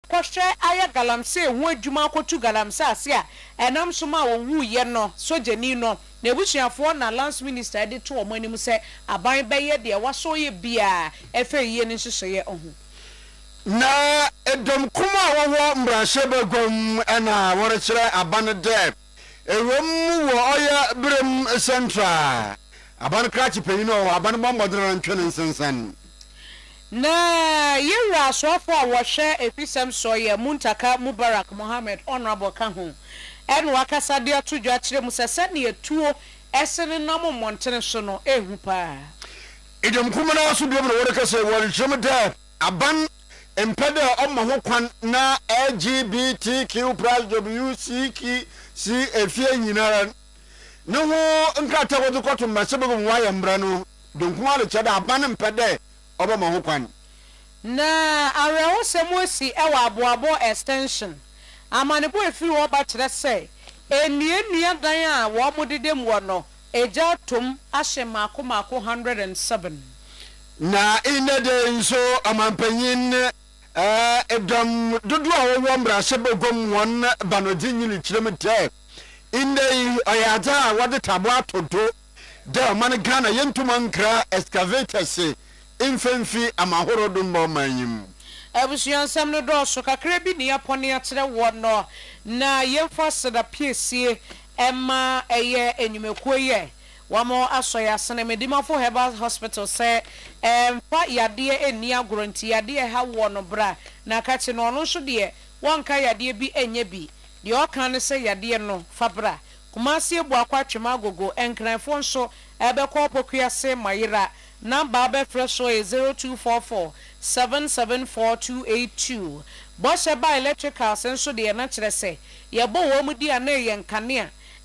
kwahwe aya galamse hu adwuma akotu galamse ase a enam soma wo ye no sojani no na ebusuafo na lance minister de to omanim se aban beye de waso ye bia efe ye ni hyehyeye ohu na edom kuma wo mbrahye begom na wore kire aban de ewom wo oya brem central aban krachi panyin o aban bombodro ntwe nsensan na yira asofo a wo hwe efisem so ye Muntaka Mubarak Mohammed honorable kahu en wakasa de atudwa kire mu sese ne etuo esene nam montene so no ehu pa edom kuma na waso de wore kase wore kyem de aban empede omma ho kwan na LGBTQ+ WCK si efie nyinara no ho nkata wo koto masebe bo wa yambra no donku ale chada aban empede obama ho kwan na arewo semosi ewa aboabo extension amanebo efi wo ba kire se enie dan a wo modedem wo no eja tom ahye mako 107 na inede nso amampanyin edom dodo a wo mbra sebegom won banodi nyini kiremete inde ayata wade tabo atodo de man Ghana yentuma nkra excavators infenfi amahoro do mbomanyim abusuan sam no do so kakra bi ne yapone atere wo no na yemfa seda piesie emma eye enyumekuo ye wamo asoya sene medimafo herbal hospital say fa yade eni agoronti yade ha wo no bra na kache no no so de wonka yade bi enye bi de oka ne say yade no fa bra kumasi ebu akwatwema agogo enkranfo nso ebekọ pokuase mayira number be fresh so 0244 774282 boshe ba electrical senso de na kire say ye bo wo mu dia na ye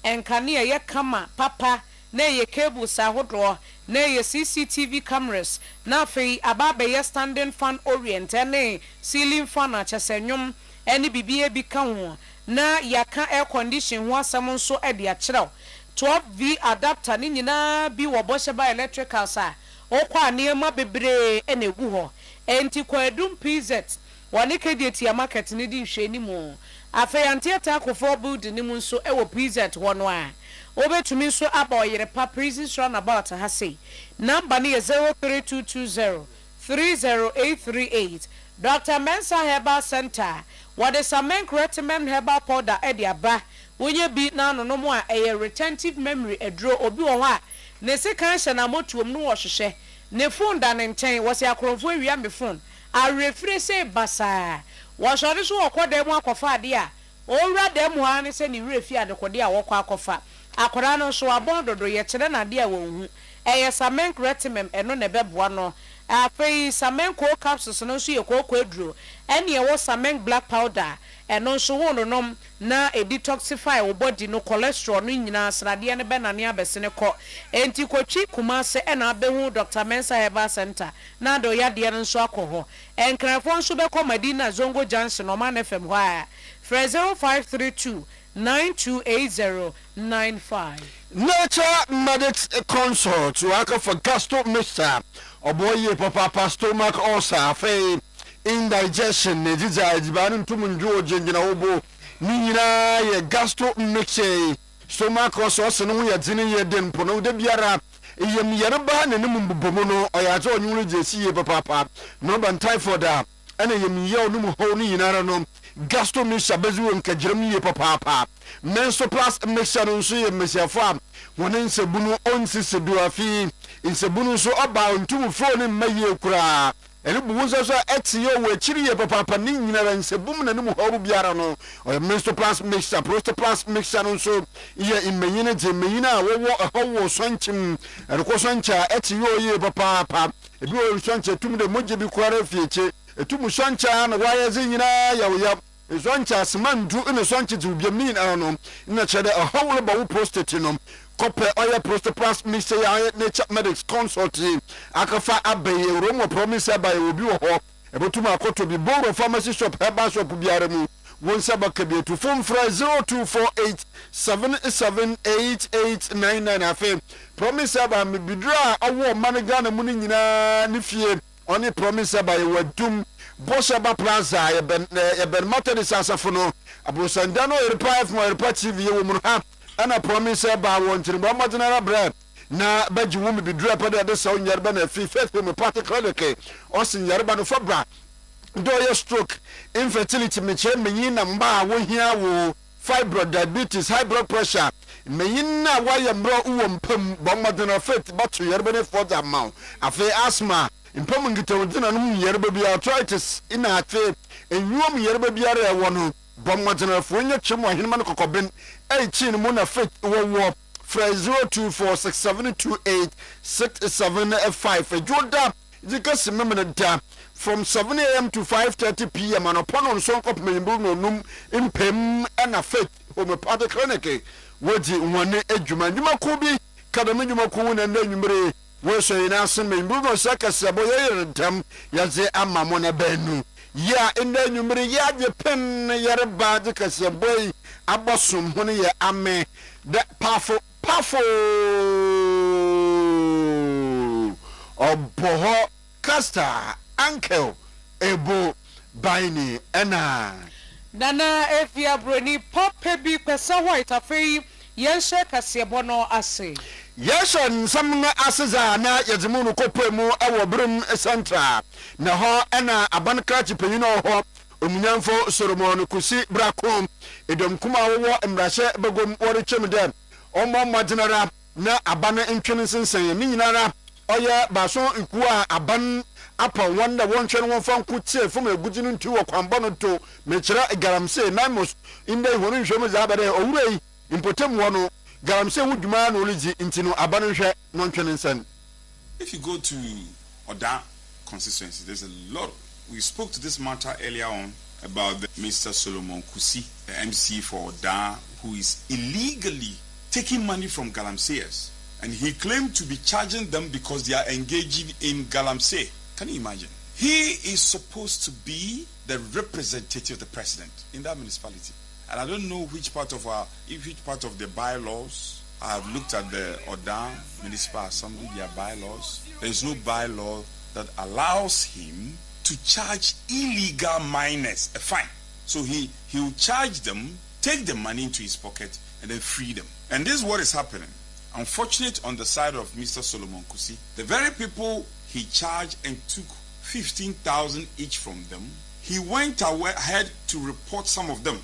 enkanea ye kama papa na ye cables ahodo na ye CCTV cameras na fei ababe ye standing fan orient na ceiling fan a chesenwom eni bibie bi ka ho na yaka air condition ho asem nso e de a kire 12V adapter ni nyina bi wo boshe ba electrical sa okwa niema bebre ene gu ho enti kwadum PZ woni kedieti market ni di hwe ni mu afa yantiata akofo building ni mu nso e wo PZ wono a obetumi nso aba Oyerepa prisons runabout ha sei number ni 03220 30838 Dr. Mensa Herbal Center what is a men creative herbal powder ediaba wonye bi na no mo a retentive memory edro obi wo ha ne se kan hye na motuom no wo hwehwe ne phone da ne nten wo se akrofo awia me phone a refre se basa wo shore so okoda mu akofa ade a owura da mu ha ne se ne refi ade kode a wokọ akofa akora no so abododo ye kire na ade a wonhu samen creative eno ne beboa no afei samen co capsules no so ye kokọ aduro ene ye wo samen black powder eno so wono nom na e detoxify wo body no cholesterol no nyina srade ne benane abesene ko enti kwatwi kumase ena abehu Dr. Mensa Herbal Center na do yade no so akoho enkrafo nso be ko Madina Zongo Junction no man FM ho a 0532 928095 Nature Medics Consult waka for gastro mixture oboye papa stomach ulcer fe indigestion ne jiza ajibanu ntumunjo jengina obo ni nyina ye gastro mixture stomach ulcer se no ye dine ye den pono de biara yem yereba ne mumbomo no oyaje onyuru jesi ye papa no ban typhoid a ene yem ye onum ho ni nyina no gastro mixture bezu nkagirem ye papa menso plus mixture no so ye mesiafa wonen sebunu onsi sedu afi insebunu so oba ntumu phone maye kura ene buwuzo so etiyo we chiri ye papa ni nyina nsebum na nemu horu biara no o menso plus mixture prosto plus mixture no so ye imenyina je menyina wo ho sonchim ene ko soncha etiyo ye papa ebi o soncha tum de moje bi kwara fieche etum soncha na waye zinyina ya soncha smandu ene soncha jubiamin ano na chede a hawle ba wo prostate no kope oya prosto plus mixture ya Nature Medics Consult akafa abaye romo promise abaye obi wo ho ebotuma akoto bi boro pharmacy shop herbal shop biara mu won saba kabietu phone fra 0248778899 afa promise aba me bidra awo man Ghana mu nyina ne fie only promise by Wadum Boshaba Plaza, Yeben Methodist Asafono, Abusandano, Oyerepa from Oyerepa TV, woman have, and a promise by one to the Bomadana bread. Na baji wumi bi dura pada de saonyarba na fi faith me party clinic osin yarba no fabra do your stroke infertility me che menyin na mba wo hia wo fibroid diabetes high blood pressure menyin na wa ye mro uwo mpam bomodena faith batu yarba ne for that amount afi asthma mpam ngita wodina no yarba bi arthritis ina afi enwom yarba bi ara wo no bomodena fo nya twem ahene man kokoben e chi no mo na faith wo 0246728675 Jordan because remember from 7 a.m. to 5:30 p.m. and upon on song of Membuno num impem and a faith homeopathic clinic wodi one ejuma juma kubi kadame juma ku na numere we so ina sen Membuno saka sabo ye dam yaze amamo na benu ya ina numere ya je pen yare ba de kaseboy abosum hono ye ame that powerful Oboho Casta Uncle Ebo Baini Ena Nana Efia Bruni Pope bi pesa white afei yenshe kasebono ase Yeshon some aseza na yezimunu kopemu ewo brum central na ho ena abankrachi penyino ho omunyamfo Solomon Kusi Brakom edom kuma wo emrahye begom wori chemdem omo majenara na abana ntwene sensen ni nyinara oye baso nku a aban apa wanda wonhwe no wonfa nku tie fom eguji no ntu wo kwamba no to mekira garamse naimos inde hono nhwem za abade owurei impotem wo no garamse wuduma no ligi ntino abana nhwe no ntwene nsen. If you go to Oda constituency, there's a lot. We spoke to this matter earlier on about the Mr. Solomon Kusi, the MC for Oda, who is illegally taking money from galamseyers, and he claimed to be charging them because they are engaging in galamsey. Can you imagine? He is supposed to be the representative of the president in that municipality, and I don't know which part of the bylaws. I have looked at the Oda Municipal Assembly, their bylaws. There is no bylaw that allows him to charge illegal miners a fine. So he will charge them, take the money into his pocket, and then free them. And this is what is happening. Unfortunate on the side of Mr. Solomon Kusi, the very people he charged and took 15,000 each from them, he went ahead to report some of them,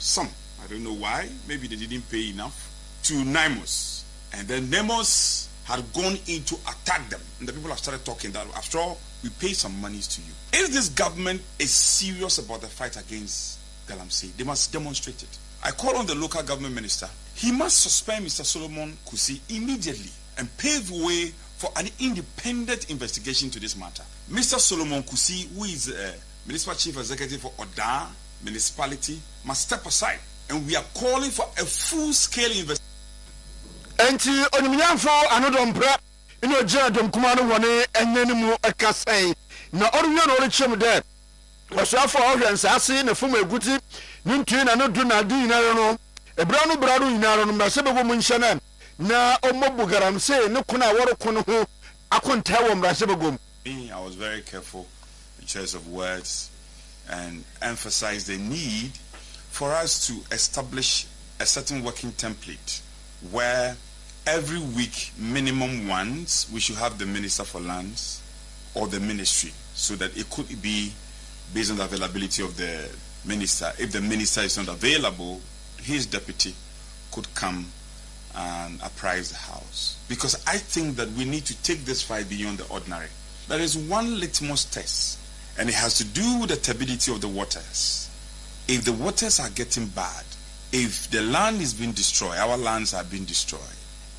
I don't know why, maybe they didn't pay enough, to NIMOS. And then NIMOS had gone in to attack them. And the people have started talking that, after all, we pay some monies to you. If this government is serious about the fight against galamsey, they must demonstrate it. I call on the local government minister. He must suspend Mr. Solomon Kusi immediately and pave way for an independent investigation to this matter. Mr. Solomon Kusi, who is municipal chief executive for Oda municipality, must step aside, and we are calling for a full-scale investigation. Enti onimnyamfo anodompra ino jira domkuma no wone enyenemu ekasai na orunyo no rechem de osafo ohwensase na fom eguti nuntu na no do na di nyinaro no ebra no bra no nyinaro no na sebego mu nhyena na omobu garamse ne kuna woroko no ho akonta wo mra sebego. I was very careful in choice of words and emphasize the need for us to establish a certain working template where every week, minimum once, we should have the Minister for Lands or the ministry, so that it could be based on the availability of the minister. If the minister is not available, his deputy could come and apprise the House. Because I think that we need to take this fight beyond the ordinary. There is one litmus test, and it has to do with the turbidity of the waters. If the waters are getting bad, if the land is being destroyed, our lands are being destroyed,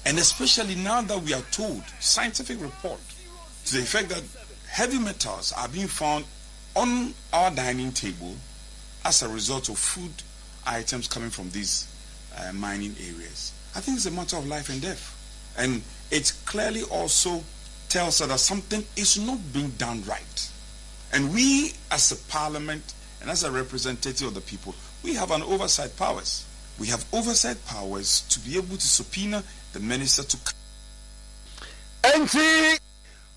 and especially now that we are told, scientific report to the effect that heavy metals are being found on our dining table as a result of food items coming from these mining areas. I think it's a matter of life and death. And it clearly also tells us that something is not being done right. And we as a parliament and as a representative of the people, we have an oversight powers. We have oversight powers to be able to subpoena the minister to. Enti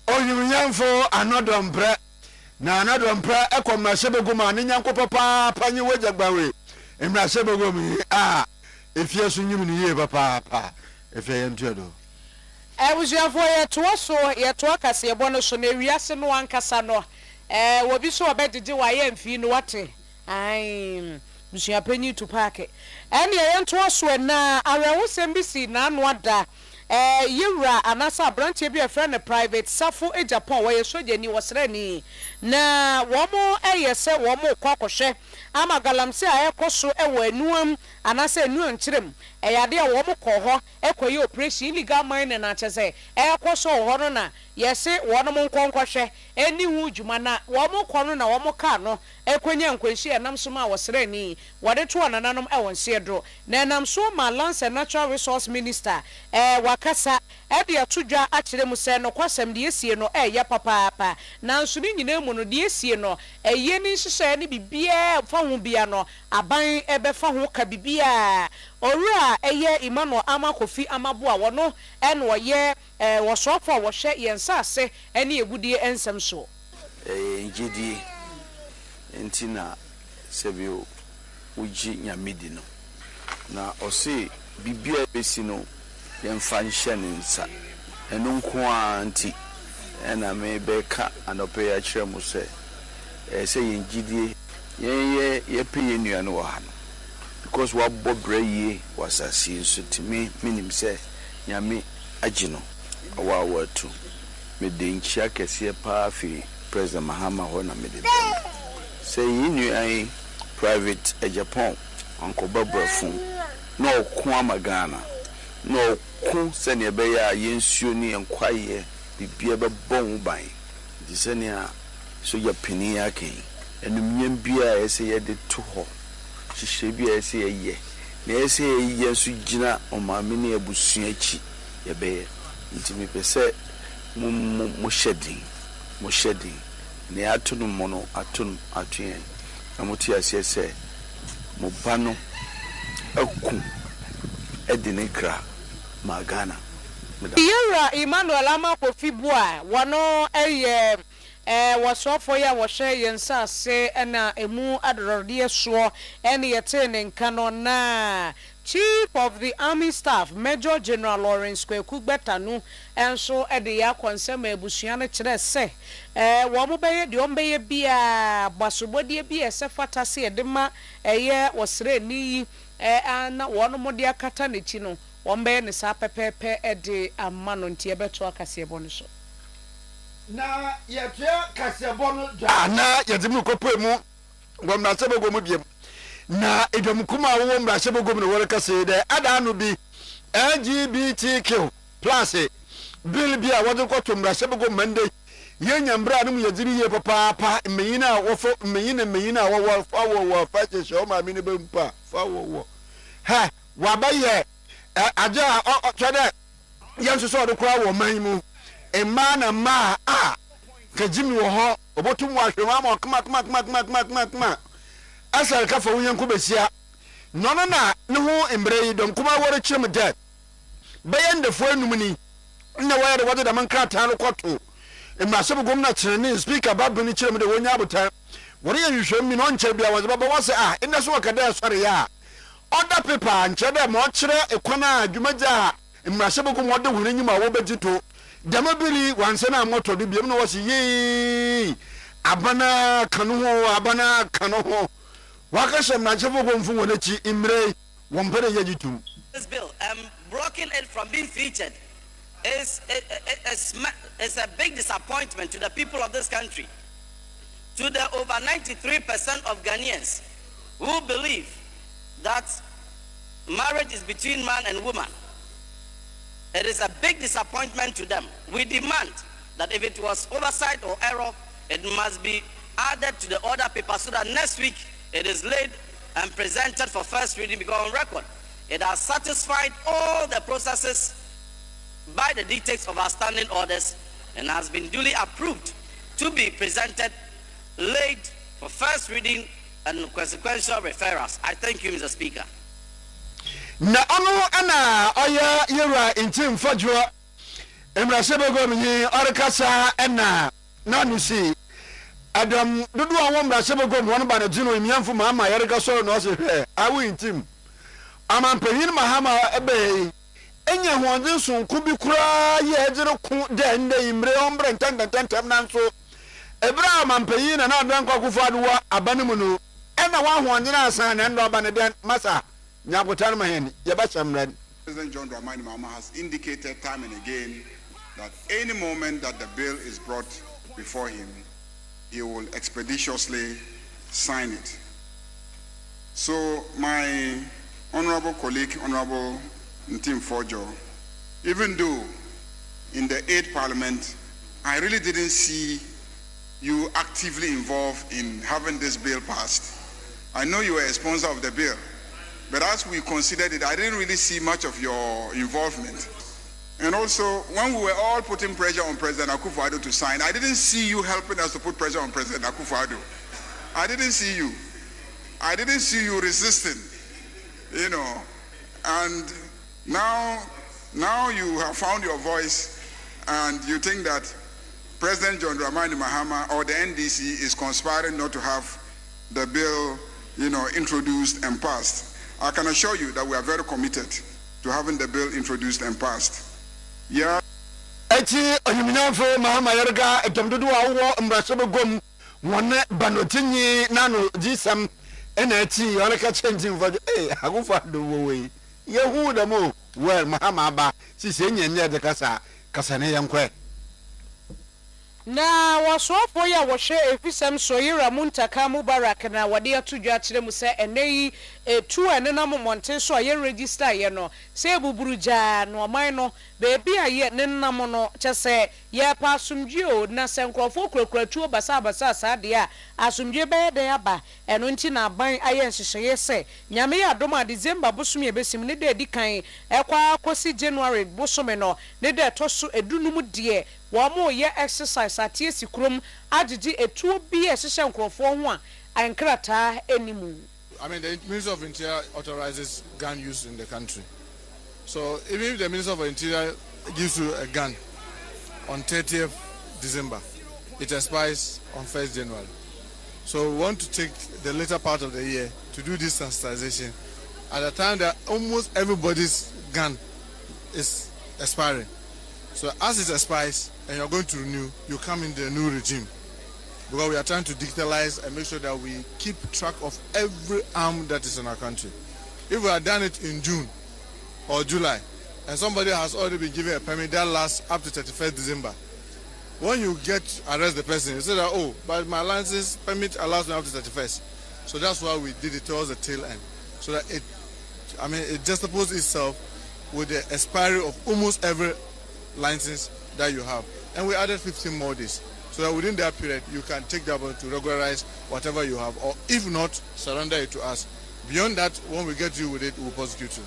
oyunyamfo anodombre na na do mpra mmarahyɛbagum a ne nyanko papa panye wagya gbawe mmarahyɛbagum efie so nyim ne yie papa efie yentua do Ebusuafo yeto so yeto kasebɔ no so na wiase no ankasa no wobi so obedede wa ye mfi no wate ai busua panyi to park ene yento so na awewo sembisi na anu ada yewura anasa branch bi afra na private safo Japan wo ye sojani wosrani na womo eyese womo kwakɔhwɛ ama galamse a ekoso ewo anuam anasa anuam kyerem eyade a womo kɔ hɔ ekoyi operation illegal mining na kyese ekoso hɔ no na yese wono nkonkɔhwɛ eni hu dwuma na womo kɔ no na womo ka no ekonya nkwanhyi enam so ma wosrani wode to nananom ewonse do na enam so ma Lands and Natural Resource Minister wakasa ede atodwa akyere mu sɛ no kwasɛm de esie no ya papa na nso ni nyina mu no de esie no eye ni hyehyɛ ne bibia fa ho bia no aban ebefa ho ka bibia owura eye Emmanuel Amakofi Amaboa wono ene woye wosofo wohwɛ yensa ase ene egudie ensem so ngidi entina sebio uji nyamidi no na ose bibia besi no yemfa nhye ne nsa eno nko anti ena me beka anope ya kire mu se se yengidie ye peye nua no ha no because wa bobra yie wasasi nso timi minim se nyame agi no wa watu me de nchia kese pa fi President Mahama ho na me de se yinu ai private Japan anko babra fun no ko amagana no ko sene be ya yensuo ni enkwaye bibia be bon ban di sene a so ya pini aken enumnyam bia ese ye de to ho hihye bia ese ye na ese ye so gina omame ne abusua achi ye be ntimi pese mo shedin ne atunu mono atun atuen amuti asese mo bano akun edinikra magana yewura Emmanuel Amakofi bua wono wasofo ya wohwe yensa ase na emu adorode so ene yete ne nka no na Chief of the Army Staff Major General Lawrence Kweku Betanu enso ede ya konsem abusua no kire se wo mo beye de ombeye bia basobodie bia se fatase edema eye wosre ni na wono mo de akata ne chi no wombe ne sa pepepe ede amma no ntie beto akasebo no so na yetua kasebo no dwa na yedimi kopemu gwamna sebego mu biem na edwamkuma wo mmarahyɛbagum no wore kase de adanu bi LGBTQ+ bill bi a wode kɔto mmarahyɛbagum mande yenya mbra no yediri ye papa mmenyina wofo mmenyina wo fache show ma mi ne bempa fa wo ha wabaye aja twede yenso so de kora wo man mu emma na ma kajimi wo ho obotum wa hwema ma kma asal ka fa wunyan ku besia nono na ne ho embre yi dom kuma wore kyerem de bayan da fo enum ni na wayar wode da man krata no kwoto mmarahyɛbagum na kyerene speaker babu ni kyerem de wonya abotan wore ye hwehwem mi no nkyɛ bia wo baba wose enda so wakada sɔre ya order paper nkyɛ de ma ɔkyerɛ ekwana adwumagya mmarahyɛbagum wode hore nyima wo begito damabili wanse na moto de biem no wose yi abana kanu ho wakashem na chefogum fu wonechi imre wompere yejitum. This bill blocking it from being featured is a big disappointment to the people of this country, to the over 93% of Ghanaians who believe that marriage is between man and woman. It is a big disappointment to them. We demand that if it was oversight or error, it must be added to the order paper so that next week it is laid and presented for first reading because on record it has satisfied all the processes by the dictates of our standing orders and has been duly approved to be presented, laid for first reading and consequential referrals. I thank you, Mr. Speaker. Na ono ana oya yera intim fadwo mmarahyɛbagum yi orekasa na nusi Adam dodo a won bra shebe go won ba na jino imiamfo mama yerega so no se hwe awu intim amampanyin mahama ebe enye hoɔden sonko bi kura ye ejere ku de nde imre ombre ntantantam nanso ebra amampanyin na adan kwakufu aduwa abane mu no ena wa hoɔden asan na ndo abane den masa nyabotar maheni ye ba chamran. President John Dramani Mahama has indicated time and again that any moment that the bill is brought before him, he will expeditiously sign it. So my honorable colleague, Honorable Ntim Fojo, even though in the 8th Parliament, I really didn't see you actively involved in having this bill passed. I know you were a sponsor of the bill, but as we considered it, I didn't really see much of your involvement. And also, when we were all putting pressure on President Akufo-Addo to sign, I didn't see you helping us to put pressure on President Akufo-Addo. I didn't see you. I didn't see you resisting, you know. And now you have found your voice, and you think that President John Dramani Mahama or the NDC is conspiring not to have the bill, you know, introduced and passed. I can assure you that we are very committed to having the bill introduced and passed. Yeah. Echi onyumnyafo mahama yerga etomdodo awo mbrasebe gom wona banotinyi nano jisam ena echi oleka changing for Akufo-Addo we yehu da mo well mahama ba sisi nyenye de kasa ne yankwe na wasofo ya wɔhwɛ efisɛm so yira muntaka mubarak na wɔde atudwa kyerɛ mu sɛ ɛnɛyi etu ene na monte so a ye register ye no sɛ buburuja no ɔman no beebi a ye ne nam no kyɛ sɛ ye pa asomdwe o na sɛ nkrɔfo kurakura basa saade a asomdwe bɛyɛ de aba ɛno nti na aban ayɛ nhyehyɛe sɛ nyame ya dom a December bosom ye besim ne de di kan ɛkwa akosi January bosom no ne de to so edunum de wamo ye exercise atie sikrom agigi etuo bi ehyehyɛ nkrɔfo ho a ankrata enimu. I mean, the Minister of Interior authorizes gun use in the country. So even if the Minister of Interior gives you a gun on 30th December, it expires on 1st January. So we want to take the later part of the year to do this sensitization at a time that almost everybody's gun is expiring. So as it expires and you're going to renew, you come in the new regime. Because we are trying to digitalize and make sure that we keep track of every arm that is in our country. If we had done it in June or July, and somebody has already been given a permit that lasts up to 31st December, when you arrest the person, you say that, oh, but my license permit allows me up to 31st. So that's why we did it towards the tail end. So that it juxtaposes itself with the expiry of almost every license that you have. And we added 15 more days. So that within that period, you can take that one to regularize whatever you have, or if not, surrender it to us. Beyond that, when we get you with it, we'll prosecute you.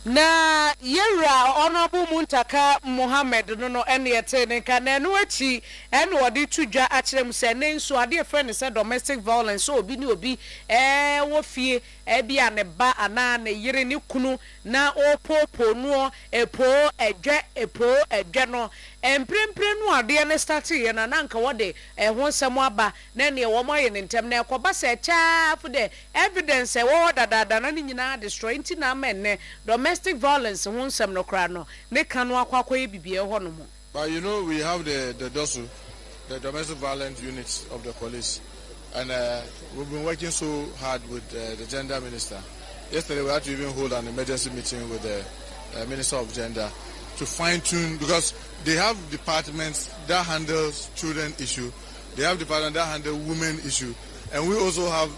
Na yera honorable Muntaka Mohammed no enete ne ka na no achi ene wode tudwa akyerem se ne nso ade friend say domestic violence so obi ni obi wo fie bia ne ba ana ne yere ne kunu na opopo no epo edwe no emprempre no ade ne start ye na nka wode ho nsɛm aba na ne wo moye ne ntem na ekoba se chafu de evidence wo dada na nyina destroy nti na amenne domestic violence won sem no kra no ne kan no akwakoye bibie ho no mo. But you know, we have the DOSU, the domestic violence units of the police, and we've been working so hard with the gender minister. Yesterday we had to even hold an emergency meeting with the minister of gender to fine-tune, because they have departments that handles children issue, they have departments that handle women issue, and we also have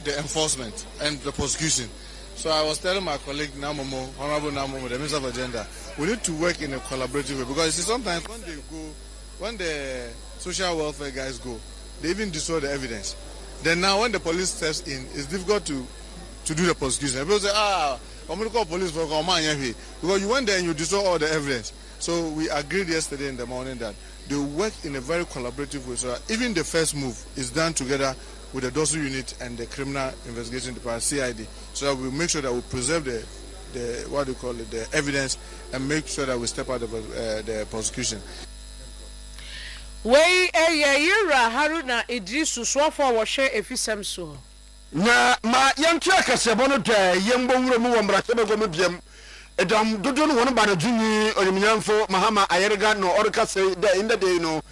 the enforcement and the prosecution. So I was telling my colleague Namomo, Honorable Namomo, the Minister of Agenda, we need to work in a collaborative way, because you see, sometimes when the social welfare guys go, they even destroy the evidence. Then now when the police steps in, it's difficult to do the prosecution. People say, I'm going to call police for because you went there and you destroy all the evidence. So we agreed yesterday in the morning that they work in a very collaborative way, so that even the first move is done together with the DOSU unit and the criminal investigation department, CID, so that we make sure that we preserve the evidence and make sure that we step out of the prosecution. Wei yira Haruna Idrisu soafo wo hwe efisem so. Na ma yantu akasebo no da yembo wuro mu wo mrasebe go mebiem. Edam dodo no wono ba na junyi onyamnyamfo Mahama Ayerga no orika say da in the day no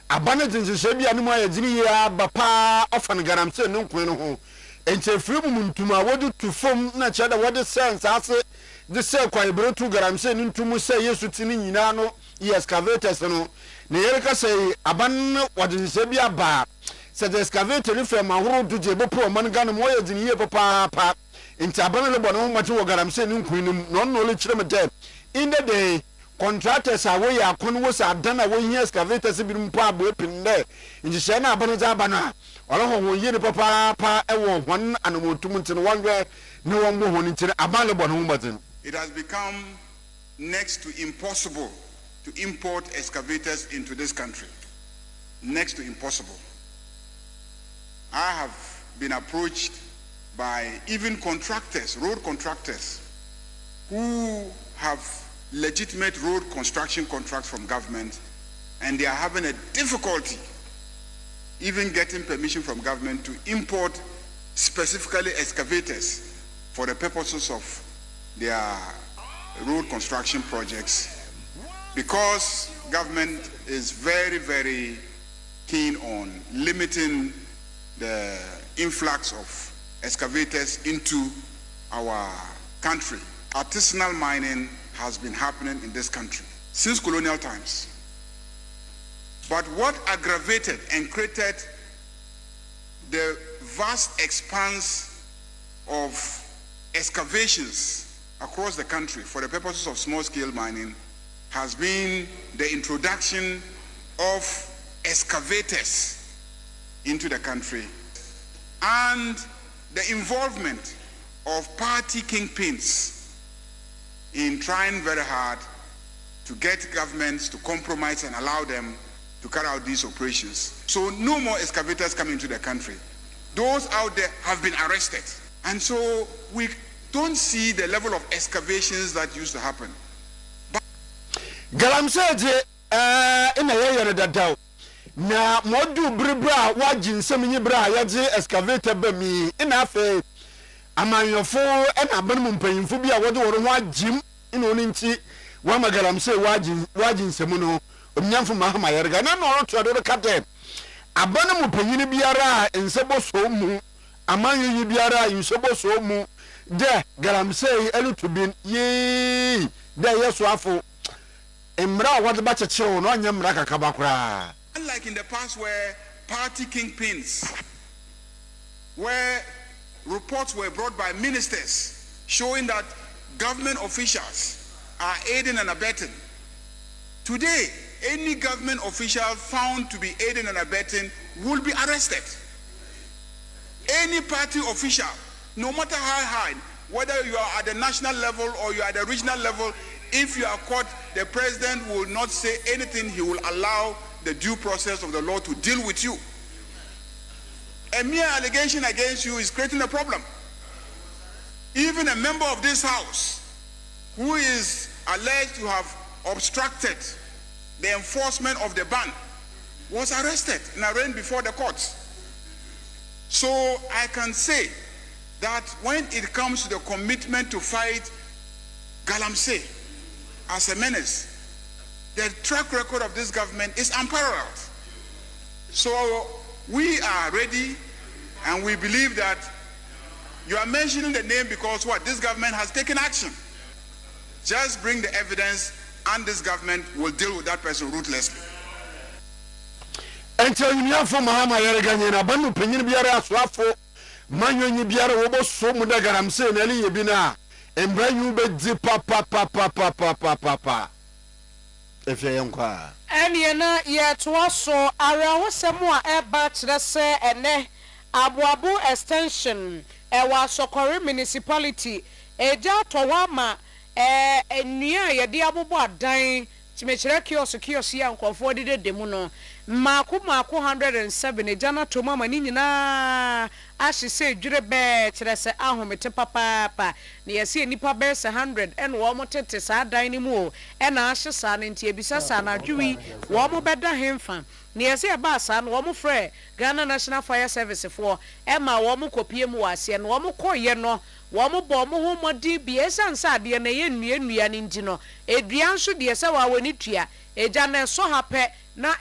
abana jinjise bia no mu ayagini ya bapa ofan garamse no nkwen no ho. Ente firi mu ntuma wodu tu fom na chada wode sense ase de se kwa ibrotu garamse no ntumu se Yesu tini nyina no excavators no na yerika say aban wode se bia ba se the excavator ni fema horo du je bo pro man ga no mo ayagini ye papa enti aban le bono mo mate wo garamse no nkwen no no le kire me de in the day contractors are way akon wo sa dan na wo hia excavators bi mpo abo epin de nji se na aban za aba na olo ho wo yene papa e wo hon anomotum nti no wanwe ne won bo hon nti aban le bono mo mate. It has become next to impossible to import excavators into this country. Next to impossible. I have been approached by even contractors, road contractors, who have legitimate road construction contracts from government, and they are having a difficulty even getting permission from government to import specifically excavators for the purposes of their road construction projects, because government is very, very keen on limiting the influx of excavators into our country. Artisanal mining has been happening in this country since colonial times. But what aggravated and created the vast expanse of excavations across the country for the purposes of small-scale mining has been the introduction of excavators into the country and the involvement of party kingpins in trying very hard to get governments to compromise and allow them to carry out these operations. So no more excavators come into the country. Those out there have been arrested. And so we don't see the level of excavations that used to happen. Galamseje ina yeyere dadao na modu bribra wajin seminyi bra yaje excavator ba mi ina afa amanyofo ena banmu mpanyimfo bia wode woro ho agim ina oni nti wa magalamse wajin semu no onyamfo Mahama Ayerga na no roto do kate abana mu panyini biara ensebo so mu amanyi biara ensebo so mu de galamse elutubin ye de yeso afo emra wade ba chechewo no anya mra kakaba kura. Unlike in the past where party kingpins, where reports were brought by ministers showing that government officials are aiding and abetting, today any government official found to be aiding and abetting will be arrested. Any party official, no matter how high, whether you are at the national level or you are at the regional level, if you are caught, the president will not say anything. He will allow the due process of the law to deal with you. A mere allegation against you is creating a problem. Even a member of this house who is alleged to have obstructed the enforcement of the ban was arrested and arraigned before the courts. So I can say that when it comes to the commitment to fight Galamsey as a menace, the track record of this government is unparalleled. So we are ready, and we believe that you are mentioning the name because what? This government has taken action. Just bring the evidence and this government will deal with that person ruthlessly. Until you have from Mahama Ayerga na banu penyin biara aswafo manyo biara wo bo so mu da garamse na li yebina embranyu be di pa efe yankwa Ene na ye to so ara wo semu a eba kire se ene aboabo extension wa Sokore municipality eja to wa ma enua ye de abobo adan timekire kiosk ya nkofo de demu no mako 107 eja na to mama ni nyina ahye se dwere be kire se ahomete papa na yesi nipa be se 100 en wo mo tete sa dan ni mu o na ahye sa ne ntie bisa sa na dwi wo mo beda hemfa na yesi aba sa no wo mo frɛ Ghana National Fire Service for ma wo mo kopie mu wase no wo mo koye no wo mo bo mo ho modi bi esansa de na ye nnua ne nti no edua nso de se wa wani tua eja na so hape na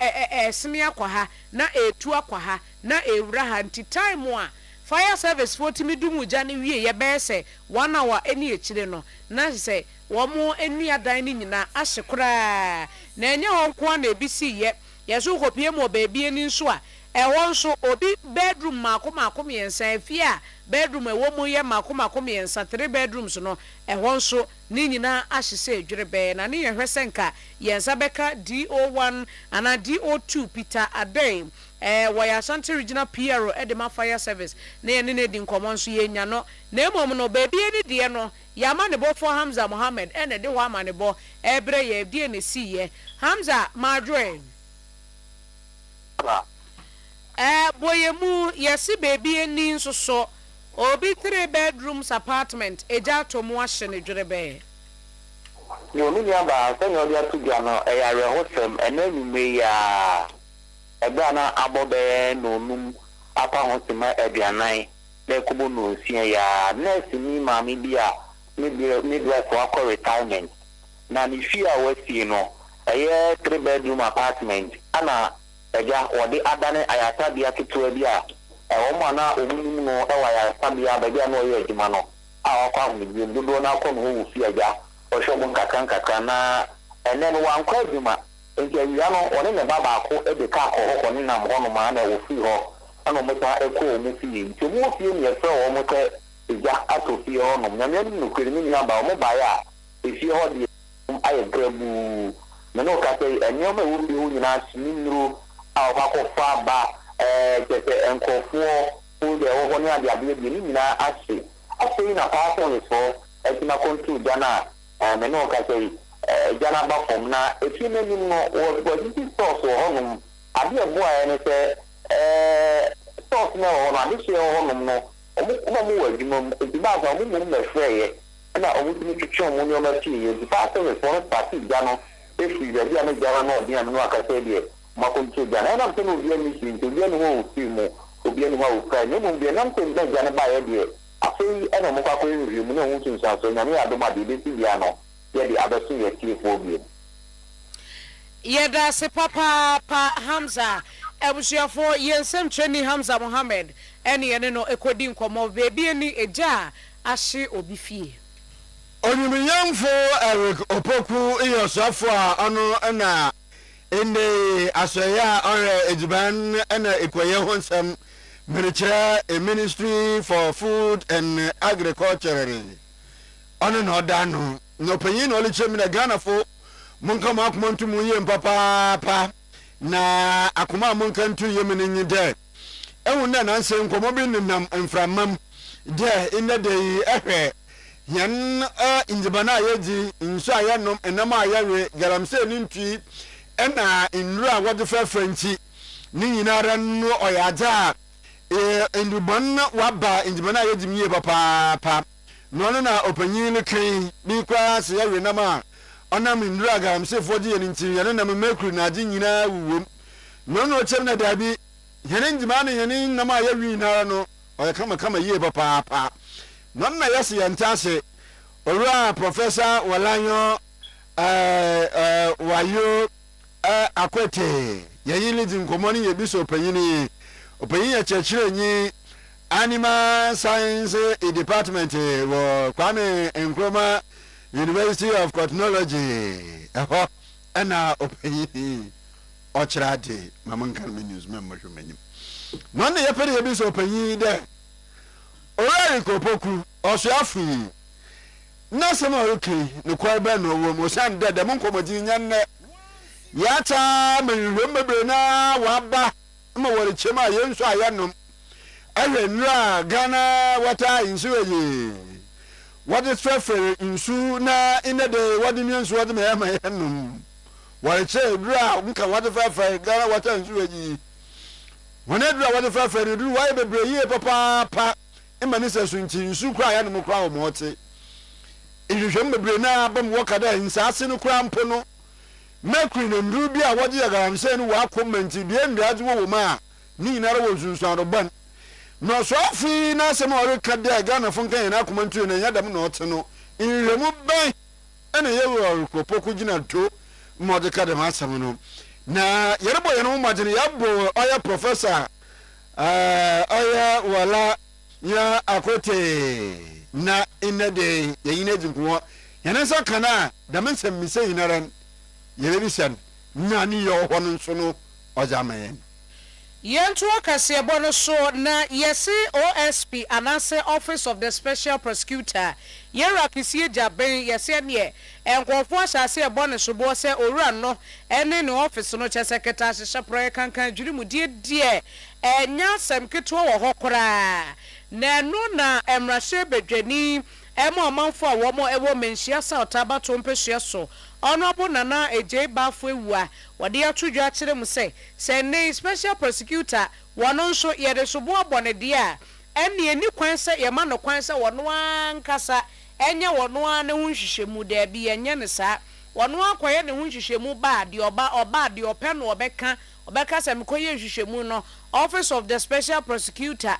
esime akwa ha na etu akwa ha na ewura ha nti time a Fire Service for timi dumu ja ne wie ye be se 1 hour eni echire no na se wo mo ennua dan ni nyina ahye kura na enye ho nko na ebisi ye yeso kopie mo baby eni nso a ɛwɔ nso obi bedroom mako miensa afia bedroom ɛwɔ mu yɛ mako miensa 3 bedrooms no ɛwɔ nso ni nyina ahyese adwere bɛ na ne yɛhwɛ senka yɛnsa bɛka DO1 ana DO2 Peter Adem wɔyɛ Ashanti Regional PRO Edema Fire Service na yɛne ne di nkɔmɔ nso yɛnya no na emom no baby eni deɛ no yama ne bɔ for Hamza Mohammed ɛna de hɔ ama ne bɔ ɛbrɛ yɛ die ne siye Hamza Madre boyemu yesi baby eni nso so obi 3 bedrooms apartment eja to mu ahye ne dwere be yo mi nya ba se no dia tu dia no e yare hosem enanu me ya ebe na abobe no num apa hosema aduanan na kubo no sia ya nurse ni mami bia ni bia so akọ retirement na ni fi a wasi no eye 3 bedroom apartment ana eja wode adane ayata bia ketewa bia omo na omunim no e wa ayata bia ba bia no ye adwuma no a wakwa mu bi dodo na akọ no wo fi eja o shobo nkaka na ene no wankwa adwuma enti awia no one ne baba akọ e de ka akọ ni na mo no ma na wo fi ho ana mo ta ekọ mo fi nti mo fi ni efe o mo te eja ato fi ho no nyame no kweri ni na ba mo ba ya efi ho de aye grabu na no ka say enyo ma wo bi ho nyina sinimro akofa ba tete enkofo o de o honi ade ade bi ni nyina ase na passion so etina control jana me no ka say jana ba fom na efi na ni no wo titi source ho honum ade ebo a ne se source na ho na ade se ho honum no o mo wa djuma e ba za mo mo me freye na o mo tini twetwe mo ni o ma ti ye di passion so party jana efi de dia na jara no dia no aka say de makontu jana na mteno bia mi sinto bia no wo filmu obia no wo ka ne mo bia na mteno jana ba ye de afei ena mo kwa kwa review mu na wo tun sa so nyame adoma de de bia no ye de abesu ye tie fo bia ye da se papa Hamza ebusuafo yensem treni Hamza Mohammed ene ye no ekodi nkomo bebi eni eja ahye obi fie Onyumyamfo Eric Opoku iyosafo a ono na ene asoya ore ejiban na ekoye honsam ministry Ministry for Food and Agriculture ono no dano no panyin no lechem na Ghana fo monka makomantu mu yem papa na akoma monka ntu yem ni nyide ehun na nanse nkomo bi nam mframam de ina de ehwe yan injibana yeji nso ayanom enam ayawe galamse ni ntui ena inra wode fafranchi ni nyinara no oyaja indubon waba injibana yeji miye papa no na opanyin ne kan bi kwa se yawe nama onam inra galamse fodi ye nti yan na memekru na agi nyina wuwom no chem na dabi yan injibana yan nam ayawe nyinara no oyakama ye papa nonna yesi yantase ora Professor Walanyo wayo akwete yayili dinkomoni ye biso opanyini ya chechirenyi Animal Science Department wo Kwame Nkrumah University of Technology ana opanyini ochirade mamankan news member hwemanyim nonna ye pere ye biso opanyini de Ora Opoku osuafu na sema okay no kwa ba no wo mo san de mo nkomodi nyanne ya ta menhwem bebre na waba ma wori chema yensu ayanom ahwenra Ghana wata insuwe what is prefer insu na inede wadi nyansu wadi me ma yanom wori che bra nka wadi prefer Ghana wata insuwe When I do what the friend do, why be brave, papa, and Manisa Swinchi, so cry animal crown morte. If you remember Brena, but walk at in Sassino Crown Pono, Macrin and Rubia, what you are saying, walk comment to the end, that's woman. Nina was sound of bun. No, so free, no, some more cut their gun of Fontaine and Akuman to and Adam Norton in remove by and a yellow Popocujina too, Mordecai de Massamino. Na yerebo yeno majini yabo oya professor oya wala ya akote na inede yine jinkuwa yanasa kana da mense mise yinaran yerebisan na ni yo hono nso no ojamayen yentu akase ebo so na yesi OSP anase Office of the Special Prosecutor yera kisie jaben yesi ne enkofo asase ebo ne so bo se owura no ene ne office no che secretary hye kankan dwiri mu die enya sem keto wo hokora na no na emrahye bedwani emo manfo a wo mo ewo menhia South Abato mpehia so Honorable Nana Eje Bafo Ewua wode atudwa kire mu se ne special prosecutor wono nso yede so bo abone de a ene ani kwan se ye ma no kwan se wono ankasa enye wono an ne hunhwehwemu da bi enye ne sa wono akoye ne hunhwehwemu ba de oba de ope no obeka se mekoye hwehwemu no Office of the Special Prosecutor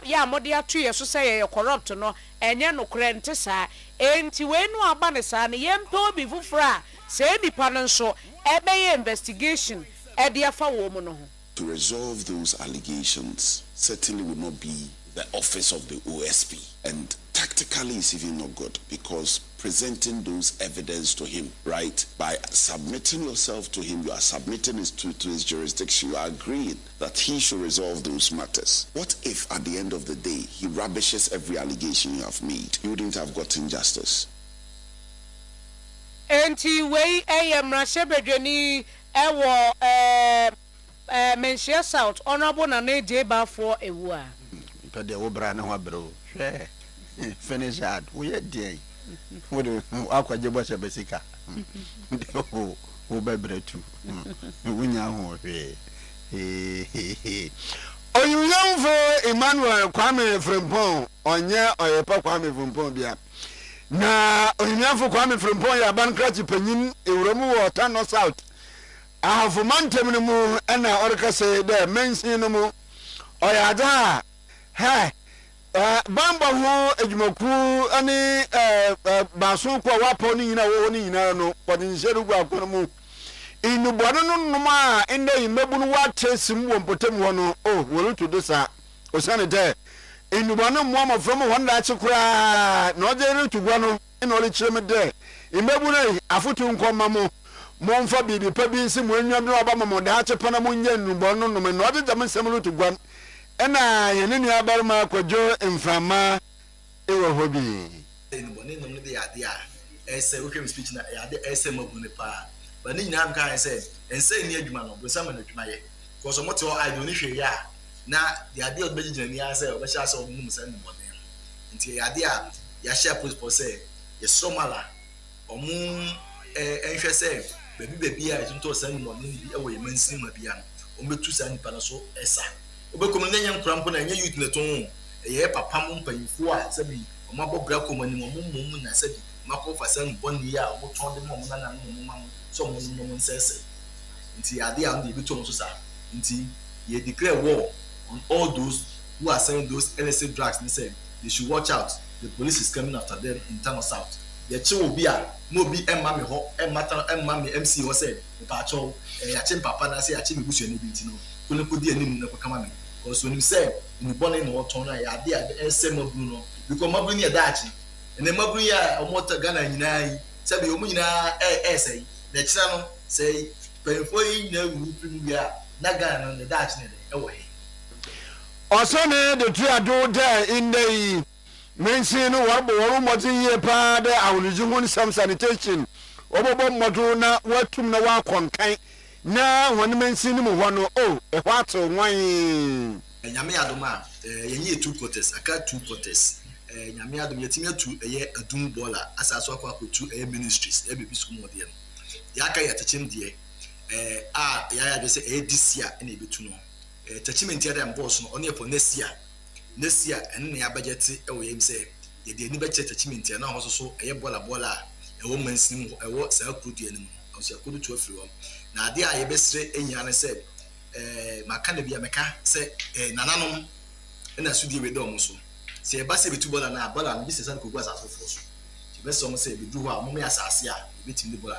ya mode atu ye so se ye corrupt no enye no krente sa enti we no aba ne sa ne yempe obi fufura se nipa no nso ebeye investigation e de afa wo mu no ho. To resolve those allegations certainly would not be the office of the OSP, and tactically it's even not good because presenting those evidence to him, right, by submitting yourself to him, you are submitting it to his jurisdiction, you are agreeing that he should resolve those matters. What if at the end of the day he rubbishes every allegation you have made? You wouldn't have gotten justice. Enti we emrahye bedwani ewo menhia South Honorable Nana Eje Bafo Ewua de wo bra na ho bro hwe finish hard we dey wo de akwaje bo se besika de wo bebre tu wunya ho hwe oyuyamfo Emmanuel Kwame Frimpong onye Oyerepa Kwame Frimpong bia na oyuyamfo Kwame Frimpong ya bankrati panyin ewromu wo Tano South ahafo mantem no mu na orkase de mensin no mu oyada Hey, Bamba ho ejumaku ani baso kwa wapo ni nyina wo ni nyina no podi nseru gwa kono mu inu bono no noma ende imebu no wate sim wo mpotem ho no wolu to desa osane de inu bono mo amafro mo honda chikura na oje ru to gwa no ina ole chire me de imebu no afutu nkoma mo mfa bibi pa bi nsi mo enwam no oba mo da chepa na mo nya inu bono no me no oje jam nsem ru to gwa ena yenini abarma kwajo emframa ewo hobi enibone no de ade a ese okem speech na ade ese mabune pa ba ni nyam kan se ense ni adwuma no bo sama na adwuma ye ko so moto I do ni hwe ya na de ade odbejina ni ase obesha se omum se nibone nti ade a ya share post for say ye somala omu enhwe se bebi a nto se nibone ni ewo ye mansin ma bia no ombetu sa nipa no so esa obekom na nyam krampo na nya youth neton ye papa mo mpanyifo a sabi o mabo bra komani mo mum na sabi mako fasan bonni ya o ton de mo na na mo mam so mo nsese nti ade am de beto so sa nti ye declare war on all those who are selling those illicit drugs and say they should watch out, the police is coming after them in Tano South. The chill will be a no be emma me ho emma MC was said the patrol a papa na say a chimney bush and no couldn't put the enemy no come me. Because when you say in the bonnet or tone, I did the same of Bruno, because Mabuni a Dachi, and then Mabuya or Motor Ghana in I, Sabi Omina essay, the channel say, but for you know, Nagan on the Dutch away. Also, the trio there in the mention of Oyerepa, I will do some sanitation. Obo Madonna, what to know contain. Now, when mention one, a what wine. Yami Adoma, ye 2 quarters, I got 2 quarters. Yami Adom, Yatimia to a year a doom baller, as I saw to a ministries, every school model. Yaka at a chin dear. Yaya just say this year, and a bit to know. attachment here and boss on for next year and near budget away say ye did never check attachment and also a bola a woman's name a what sell could you I was a good to a few now there I best say and said my candy meka say nananum and I should give it almost say a bassy to bola and bola and this is uncle was as of force best some say we do our mommy as asia beating the bola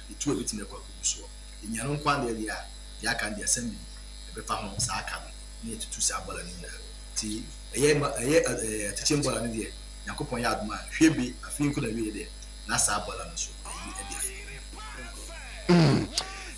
the two of it in the cocoa so in your own quantity area ya can the assembly befa ho sa aka ne tutu sa bola ni na ti teaching bola ni de yakopon ya aduma hwebi afin ko na wie de na sa bola no so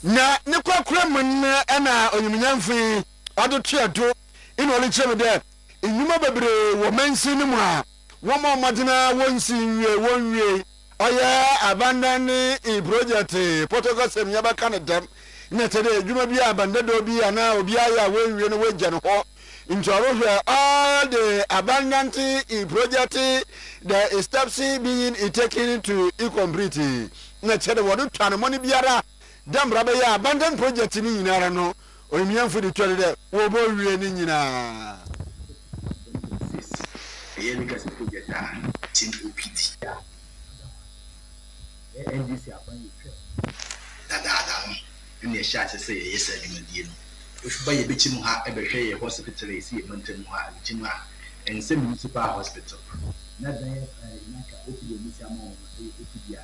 na ne kwakura mun na onyumnyamfi ado tuado ina ole cheme de enyuma bebre wo mansi ni mu a wo ma modena wonsi nwie wonwie oya abandon e project protocol sem yaba kan dem na tede edwuma bi abandon bi ana obi aya wonwie no wagya no ho intorohwe all the abandoned project the steps being taken to incomplete na tede wodo twane money biara dambra be ya abandoned project ni nyinara no omianfo de twere de wo bo wie ni nyina legacy project chin OPD NDC apan dada ni sha se yes adwumadie no if ba ye bechi mu ha e be hwe ye hospital e si montam ha bechi mu ha en se municipal hospital na dan na ka OPD ni si ama OPD a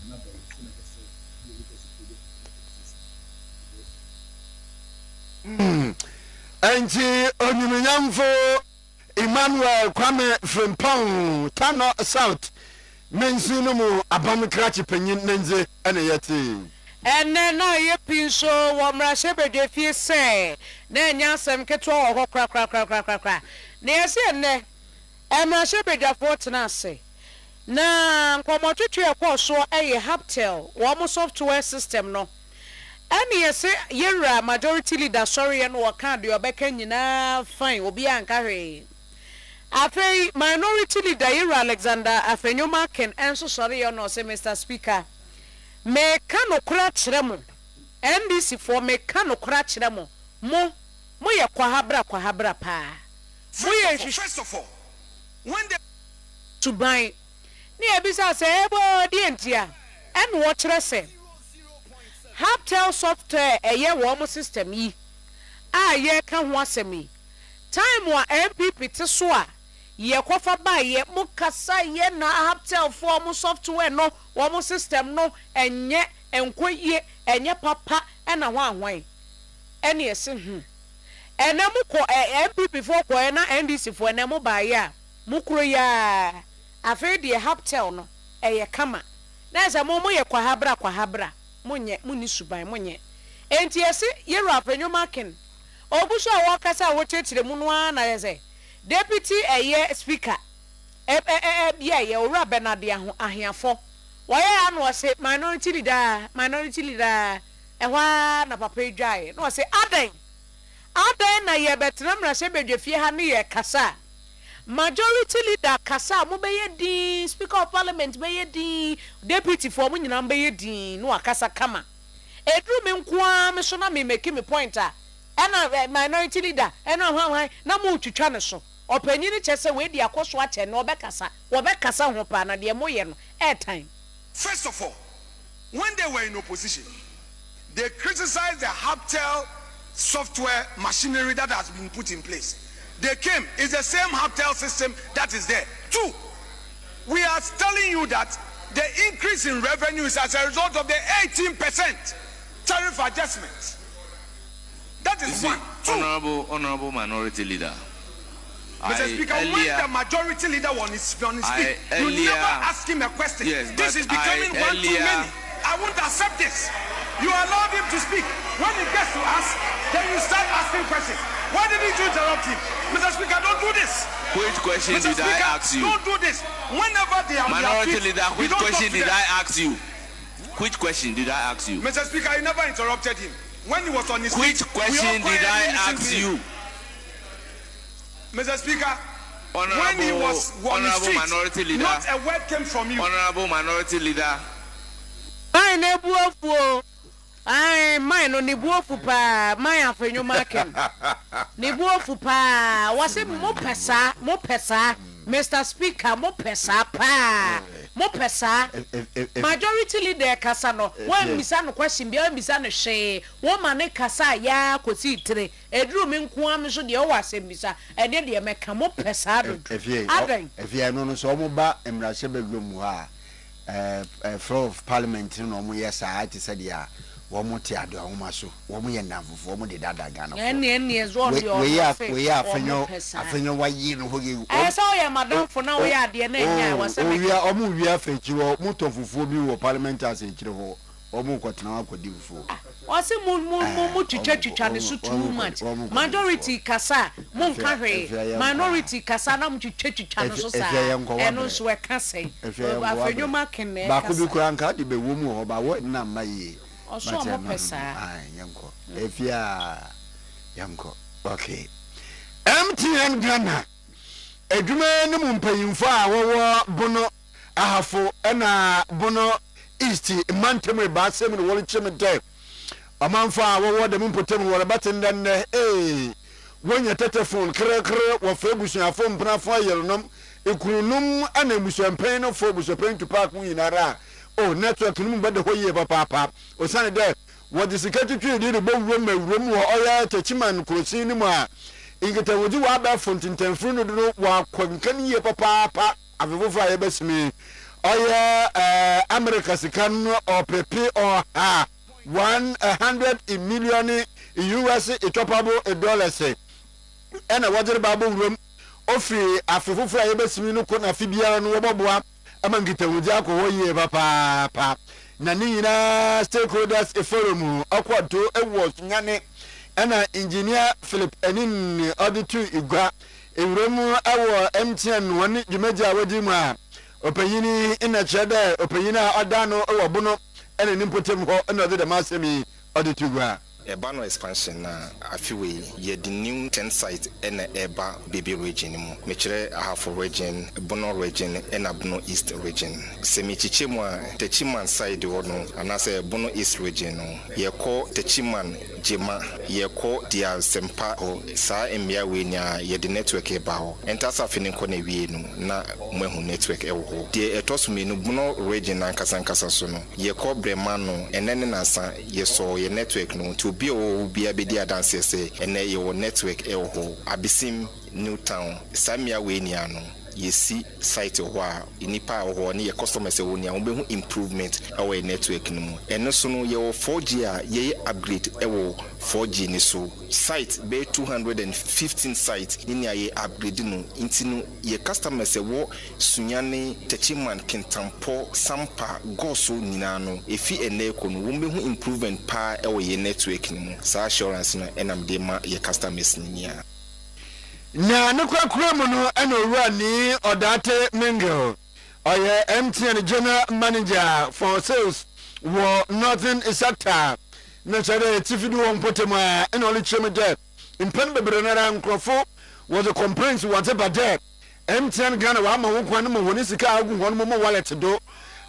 na ba si na ka se Anti onyumnyamfo Emmanuel Kwame Frimpong Tano South mensinu mu abamkrachi panyin nenze ene yete ene na ye pinso wo mrashe bedwe fie se na nya asem keto wo kra na yesi ene mrashe bedwa fortuna ase na nkomotwetwe ekwoso eye Haptel wo mo software system no ani yesi yera majority leader sorry no waka de obeka nyina fine obi ankahwe afei minority leader yera Alexander Afenyoma Ken enso sorry yo no say Mr Speaker me kano kura kiremu NDC for me kano kura kiremu mo ye kwahabra pa first of all when the to buy ni ebisa say ebo di entia en wo kire say Haptel software eye wo system yi a ye ka ho asemi time wa MPP te so a ye kofa ba ye mo kasa ye na Haptel for mo software no wo system no enye enkoye enye papa na ho ahwan ene ese ene mo ko MPP for ko na NDC for ene mo ba ye a mo kuro ya afi de Haptel no eye kama na ze mo ye kwahabra munye muni suban munye enti ese yero Afenyoma Ken obuso a wakasa a wotetire mu no na yeze deputy speaker bia ye owura Bernard ahiafo waya na wose minority leader ehwa na papa edwae na wose adan na ye betra mrase bedwefie ha ne ye kasa majority leader kasa mo beye din speaker of parliament beye din deputy for mo nyina beye din no akasa kama edru me nkoa me so na me make me point a na minority leader na hwan na mo twitwa ne so opanyini chese we di akoso ache na obekasa ho pa na de mo ye no airtime. First of all, when they were in opposition, they criticized the Haptel software machinery that has been put in place. They came, it's the same Haptel system that is there. 2, we are telling you that the increase in revenue is as a result of the 18% tariff adjustment. That is one. 2, Honorable Minority Leader. Mr. Speaker, when the majority leader on his speak, you never ask him a question. Yes, this is becoming one too many. I won't accept this. You allowed him to speak. When he gets to us, then you start asking questions. Why didn't you interrupt him? Mr. Speaker, don't do this. Which question Mr. did Speaker, I ask you? Don't do this. Whenever they are Minority Leader, which question did I ask you? Which question did I ask you? Mr. Speaker, you never interrupted him. When he was on his Which question did I ask you? Mr. Speaker, Honorable, when he was on his feet, Minority Leader, not a word came from you. Honorable Minority Leader. Ai mai no ni buofu pa mai afenyo maken. Ni buofu pa wase mo pesa Mr. Speaker mo pesa pa. Mo pesa. Majority leader kasa no. When bisa no question bia bisa no hwe. Wo mane kasa ya kosi tire. Eduru me nko am so de o wase bisa. Ede de meka mo pesa do. Efie no so mo ba emrase bedwom ha. Floor of Parliament no mo yesa ati se dia. Womo ti ado ahoma so womo ye namfofo womo de dada Ghana ene ezo de o we afenyo wayi no hoge so ya madam for na we ade na nya wase me omu wi afechi wo mutofofo bi wo parliament as ekire ho omu kwotena akodi fufo wase mu twitwa ne so too much majority kasa mu nka hwe minority kasa na mu twitwa no so sa eno so e kasa afenyo makene ba ko bi kura nka de be wo mu ho ba wo na maye Oso mo pesa. Ai yanko. Efia yanko. Okay. MTN Ghana. Edwuma ne mu mpanyimfo a wowo bono ahafo na bono east mantemu ba asem ne wole chemede. Amanfo a wowo de mpotem wole baten ne wonya telephone kre wo febusuafo mprafo ayelnom ekunum ana musuampan no fo busuampan to park mu yinara. Oh, network no mbade hoye papa osane de what the secretary dey bo room wo oya techiman krosi ni mu a ingeta wodi wa ba fontinten fru no do wa kwankan ye papa avevofo aye besimi oya America sikan or pepe or 100 million US itopable dollars ena wajere babo room ofi afevofo aye besimi no ko na fibia no wo boboa amangita wuja ko hoye papa na ni nyina stakeholders forum akwato ewo nyane ana engineer Philip Enin auditu igwa ewremu awo MTN woni jumaja wadi mu a opanyini ina chede opanyina odano ewo bono ene nimpotem ho ena de masemi auditu igwa Ebano expansion na afiwe ye the new 10 site ena eba baby region mu mechire ahafo region bono region ena bono east region semichiche mu techiman side wono anase bono east region no ye ko techiman jema ye ko dia sempa o sa emia we nya ye the network eba ho entasa fini ko na wie no na mwehu network ewo ho de etosumi no bono region na nkasa so no ye ko brema no enene na sa ye so ye network no bi o bia be dia dance say ene your network e ho abisim new town samia we ni ano yesi site ho a inipa ho ne ye customers e woni a wo be hu improvement our network no mu eno so no ye 4G a ye upgrade e wo 4G ni so site be 215 site ni ye upgrade no intinu ye customers e wo sunyane techiman kentampo sampa goso nyina no efi ene ko no wo be hu improvement pa e wo ye network no mu sa assurance no enam de ma ye customers ni ya na nukwa mu no ana owura ni odate mingle oye MTN general manager for sales wo northern sector na chere tifidu won potema ena oli chemede impen bebre na nkrofo was a complaints whatever there MTN Ghana wa ma wo kwan mo woni sika agu hon mo wallet do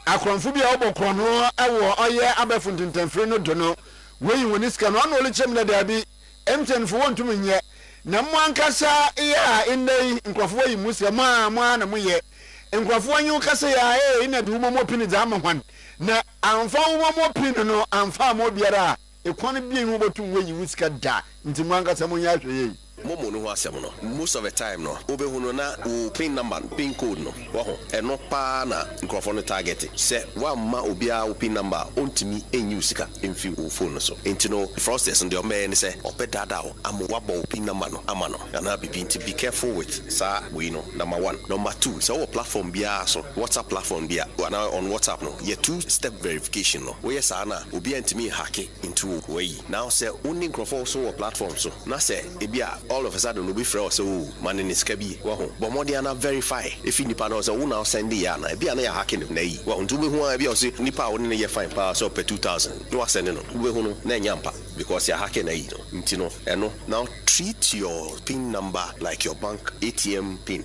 akronfo bia obokro no ewo oye abefuntintanfre no do no we woni sika no ana oli chemede da bi MTN fo won tumi nye na mwankasa ya indai nkrofo yi musia ma na muye nkrofo anyu kasa ya ina du mo pini za ma hwan na amfa mo pini no amfa mo biara ekwan bi hu botum we yi musia da nti mwankasa mo ya hwe yi momo no ho asem no most of the time no obehunu na o pin number pin code no wo ho eno pa na nkrofo no target se wa ma obia o pin number ontimi enyu sika emfi o phone so enti no process and your man say opedada o amo wa bo pin number no amano na be careful with sa we know number 1 number 2 so our platform bia so WhatsApp platform bia on WhatsApp no ye 2-step verification no we sa na obia ntimi hack into we now say only nkrofo so platform so na say ebia all of a sudden we be free so man in skabi wa ho but more than verify if you nipa no so we now send ya na bia na ya hacking na yi wa ntu be hu bia so nipa wo ne ye fine pa so per 2000 no send no we hu no na nyampa because ya hacking na yi no ntino eno now treat your PIN number like your bank ATM PIN.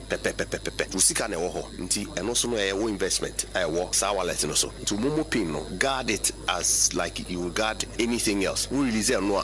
Usika ne woho. Nti eno so no e investment. Wo sa wallet no so. To momo PIN no guard it as like you guard anything else. We release eno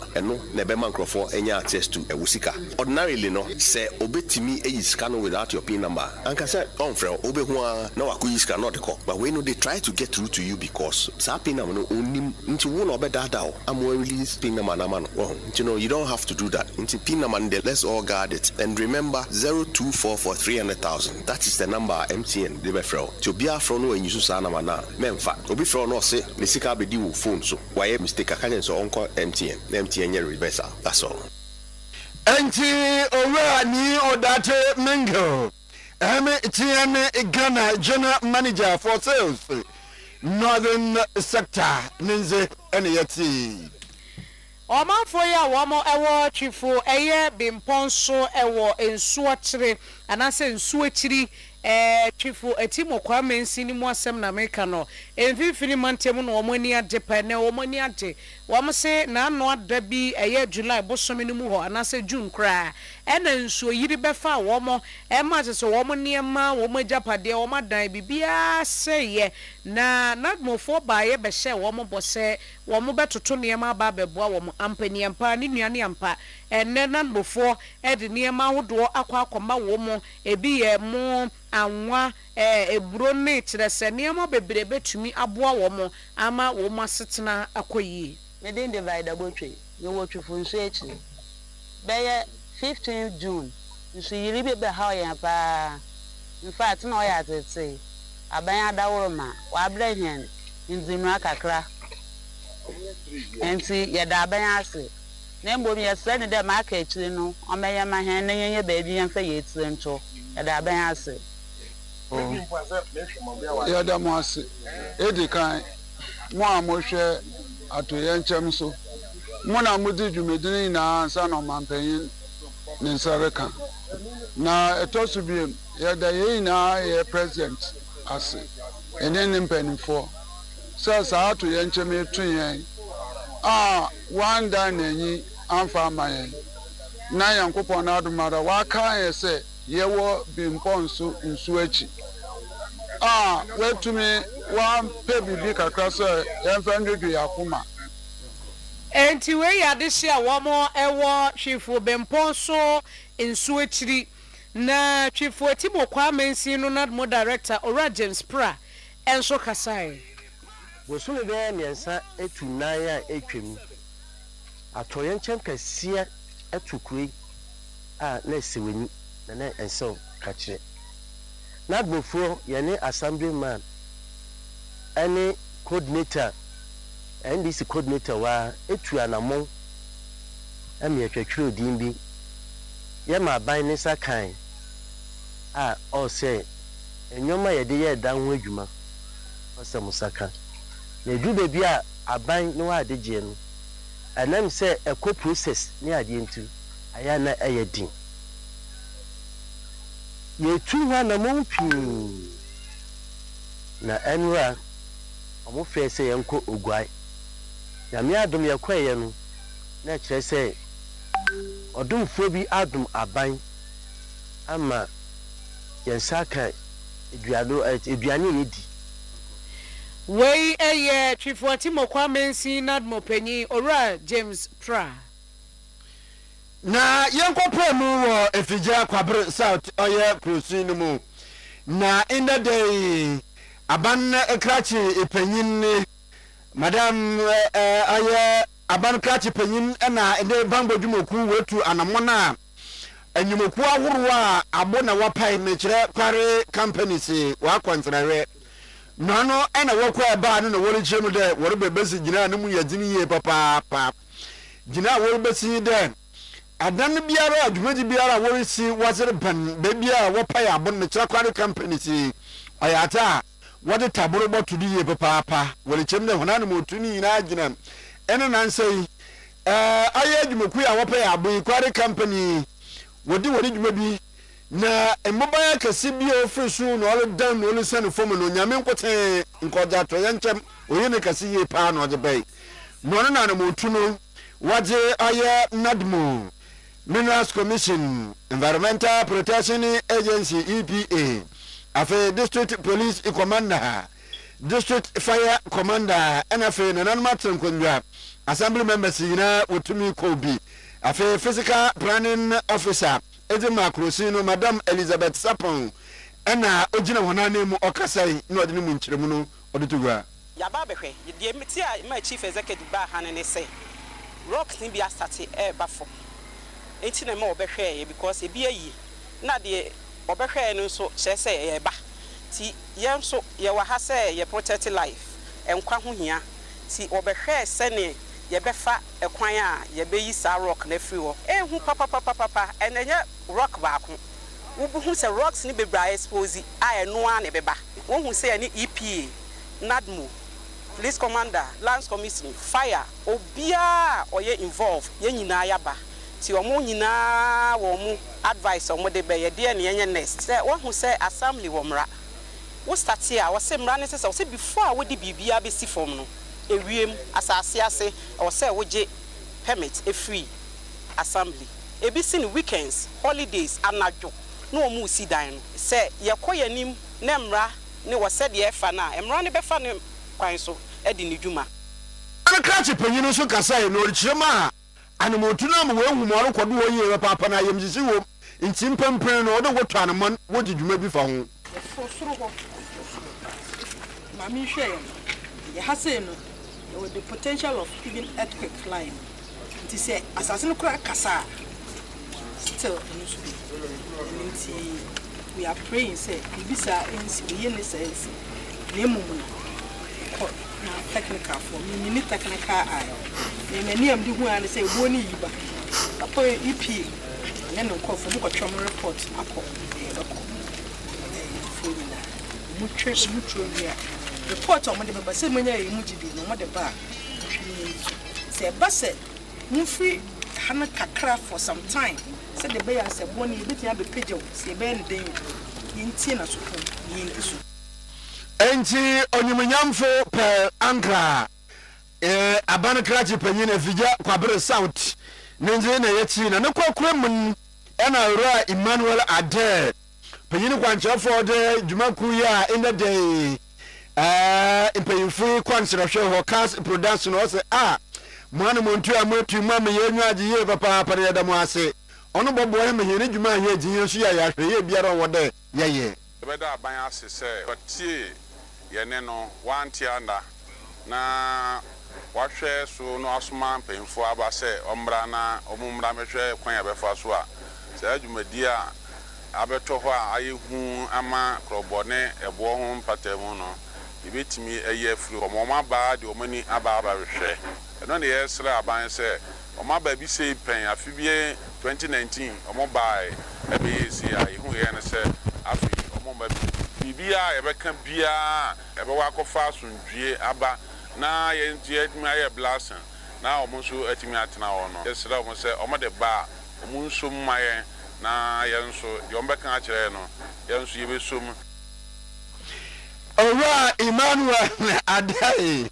na be mankrofo enya access to usika. Ordinarily no say obetimi e scan without your PIN number. Anka say onfre obehu na wakoyi scan not the call. But when they try to get through to you because sa PIN number no onim nti wo no be dada am release PIN number na man. You know you don't have to do that. Nti PIN number let's all guard it. And remember 0244 300,000. That is the number MTN they be fro. To be a fro no when you sa na man na memfa. Obi fro no say the sika be di wo phone so. Why mistake akanya so onko MTN reverser. That's all. Enti owa ni odate mingo. TN Ghana General Manager for Sales Northern Sector Ninze NYT. Omanfo ya wamo ewo chifu eye bimponso ewo ensuachire anase ensuachiri chifu etimo kwa mensi ni mu asem na America no emfifini mantemu no omani ade pa ne omani ade wamse na ano adabi eye July bosomi ni mu ho anase June kra ena nsuo yiri befa womo ema se womo niema womo japade womo dan bibia seye na nadmofo baaye be hye womo bose womo betoto niema ba beboa womo ampani ampa ni nuane ampa enne nadmofo ede niema hodo akwa womo ebi ye mo anwa eburo ne kirese niema bebre betumi aboa womo ama womo asetena akoyi medin divide botwe ye wotwefo nso echi beye 15 June nso yiri be ha ya pa in fact na oya tete abanya daworo ma wa brehen nzinu akakra enti ye da abanya ase na mbom ye se ne de ma aka echi no omeye ma hen na yenye baabi yemfa ye tire nto ye da abanya ase ya da mo ase edikan mo amohwe atoye nchem so mo na mudi dwumedini na ansa no mampanyin ninsareka na etosu bi ya da ye na ye president ase enen mpanifo so sa atoye nchem etuyen wanda nanyi amfa amayen na yankopon na adumara wa kan ye se yewo bimponso nsu achi wetumi wa pebibi kakra so yemfa ndwedwe yakoma enti we ya de hye awomo ewo hwefo bemponso nsu achiri na hwefo etimo kwa mensi no na mo director Ora James Pra enso kasai bosome be miensa etunan a etwem atoye nchem kasia etukui na seweni na enso kachire na gbofo yene assemblyman any coordinator NDC coordinator wa etu anamon emi atwatwire odin bi ye ma ban ne sakan o se enyoma ye de ye dan ho adwuma o se musaka na edu be bia aban no wa adeje no anam se eco process ni ade ntu aya na eyedin ye tu ha na monpi na enra omo fe se yenko ogwai ya mi adum ye kwaye no na kire se odumfo bi adum aban ama yensaka eduane yedi we eye twifo timokwa mensi nadmo panyi Ora James Pra na yenkopemu wo efija kwabre south oye prosi no mu na in the day aban krachi epanyin madam aye aban krachi panyin na ende bambo dwumoku wetu anamona anyumoku ahorowa abona wapai mekire kware companies wa kwantrare no ena wokwa ba no wori chemu de wori bebesi gina no mu yagini ye papa gina wori besi de adan biara adwumaji biara wori si wazere ban bebia wapai abon mekire kware companies ayata wode taboro botudu ye papa wori chemu de honanu motuni na gina ena nansei aye adwumoku ya wapai abon kware company wodi dwuma bi na mobile kase bi ofresu no all down no listen for me no nyame nkote nkoja to yenchem oye ne kase ye pa no de bai no na mo tu no waje aye nadmo Minerals Commission, Environmental Protection Agency EPA, afe District Police Commander, District Fire Commander, NFA Nanmatson Kundra, Assembly Members Sina Utumi Kobi, afe Physical Planning Officer, Edema Crosino, Madame Elizabeth Sapon, Ena Ojina Wanane mu Okasai, no Adini Munchremuno, Odutuga. Yababe, the Mitia, my chief executive Bahan and they say, Rocks in Bia Stati, Bafo. 18 more obehwe because e bia yi na de obehwe no so say e ba ti yem so ye wa ha say ye protect life enkwa ho hia ti obehwe se ne ye befa ekwan a ye be yi sa rock na free wo ehu papa enenye rock ba ko wo bu se rocks ni be bra expose a eno a ne beba wo hu se ni EPA NADMO police commander lands commission fire obia oye involved ye nyina ya ba ti omo nyina wo mu advice omo de be ye de ne yenye next say wo hu say assembly wo mra wo start here wo say mra ne say wo say before wo di bibia be si form no ewiem asase ase wo say wo je permit e free assembly e bi si ni weekends holidays anajo no omo si dan no say ye koyanim na mra ne wo say de e fa na mra ne be fa ne kwan so e di ni dwuma ana krachi panyino so kasa e no richema ana motuna mo wehu mo rekodo Oyerepa papa na yemsisi wo ntimpempren no de woto anamon wo djidwuma bi fa ho soro ho mami hwe ye hase no with the potential of even earthquake line it say asase no kura kasa still no should be we are praying say ibisa ensi we ne say na mumu na technical for me ni technical eye me mani am di hu an say bo ni yiba papa EP ne no call for mo twom report akọ mutual report on the say manya yi mujibi no mo de ba say base mu free hana kakra for some time say the bear say boni beti abi pejo say be ne den yinti na so ko yinti so enti onyumnyamfo per ankra abana krachi panyina fija kwabere south nenze na yechi na ne kwakura mun ena ro Emmanuel Ade panyina kwanchafo de dwumaku ya in the day impayinfu kwansirahwe ho cast production o se mwana montu amotu mama yenwa agiye papa pare da mo ase ono bobo he mehene dwuma he agiye so ya yahwe ye biara wode yeye beda aban ase se batie yene no wanti anda na wahwe so no asoma mpayinfu aba se omra na omumra mehwe kwan ya befa so a se adwumadi a abeto ho a ayehu ama krobone ebo ho mpatemu no ibetimi eye furu omoma ba de omani aba hwe eno ne yesra aban se omaba bi se pen afibie 2019 omoba ebe si a ihu ye ne se afi omoma bibia ebeka bia ebe wakofa asundwie aba na ye ntie etimi aye blasen na omonso etimi atena ho no yesra omo se omode ba omonso mmaye na yenso yombeka akire no yenso yebesum Ora Emmanuel Ade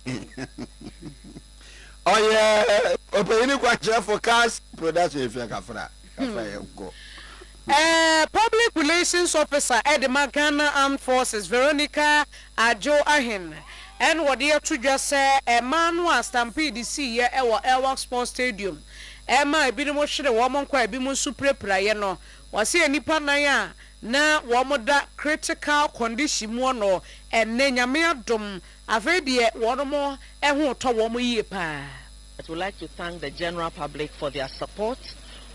oye opeyini kwacha for cast production if kafra yego Public Relations Officer Edema Ghana Armed Forces Veronica Ajo Ahin and what they to just say Emmanuel Stampede see here Airwork Sports Stadium Emma ebinimo hire woman kwa ebimu supre praye no wase anipa nan a na womoda critical condition mu no enne nyame adom afedie wonomo eho to womo yie pa. I would like to thank the general public for their support.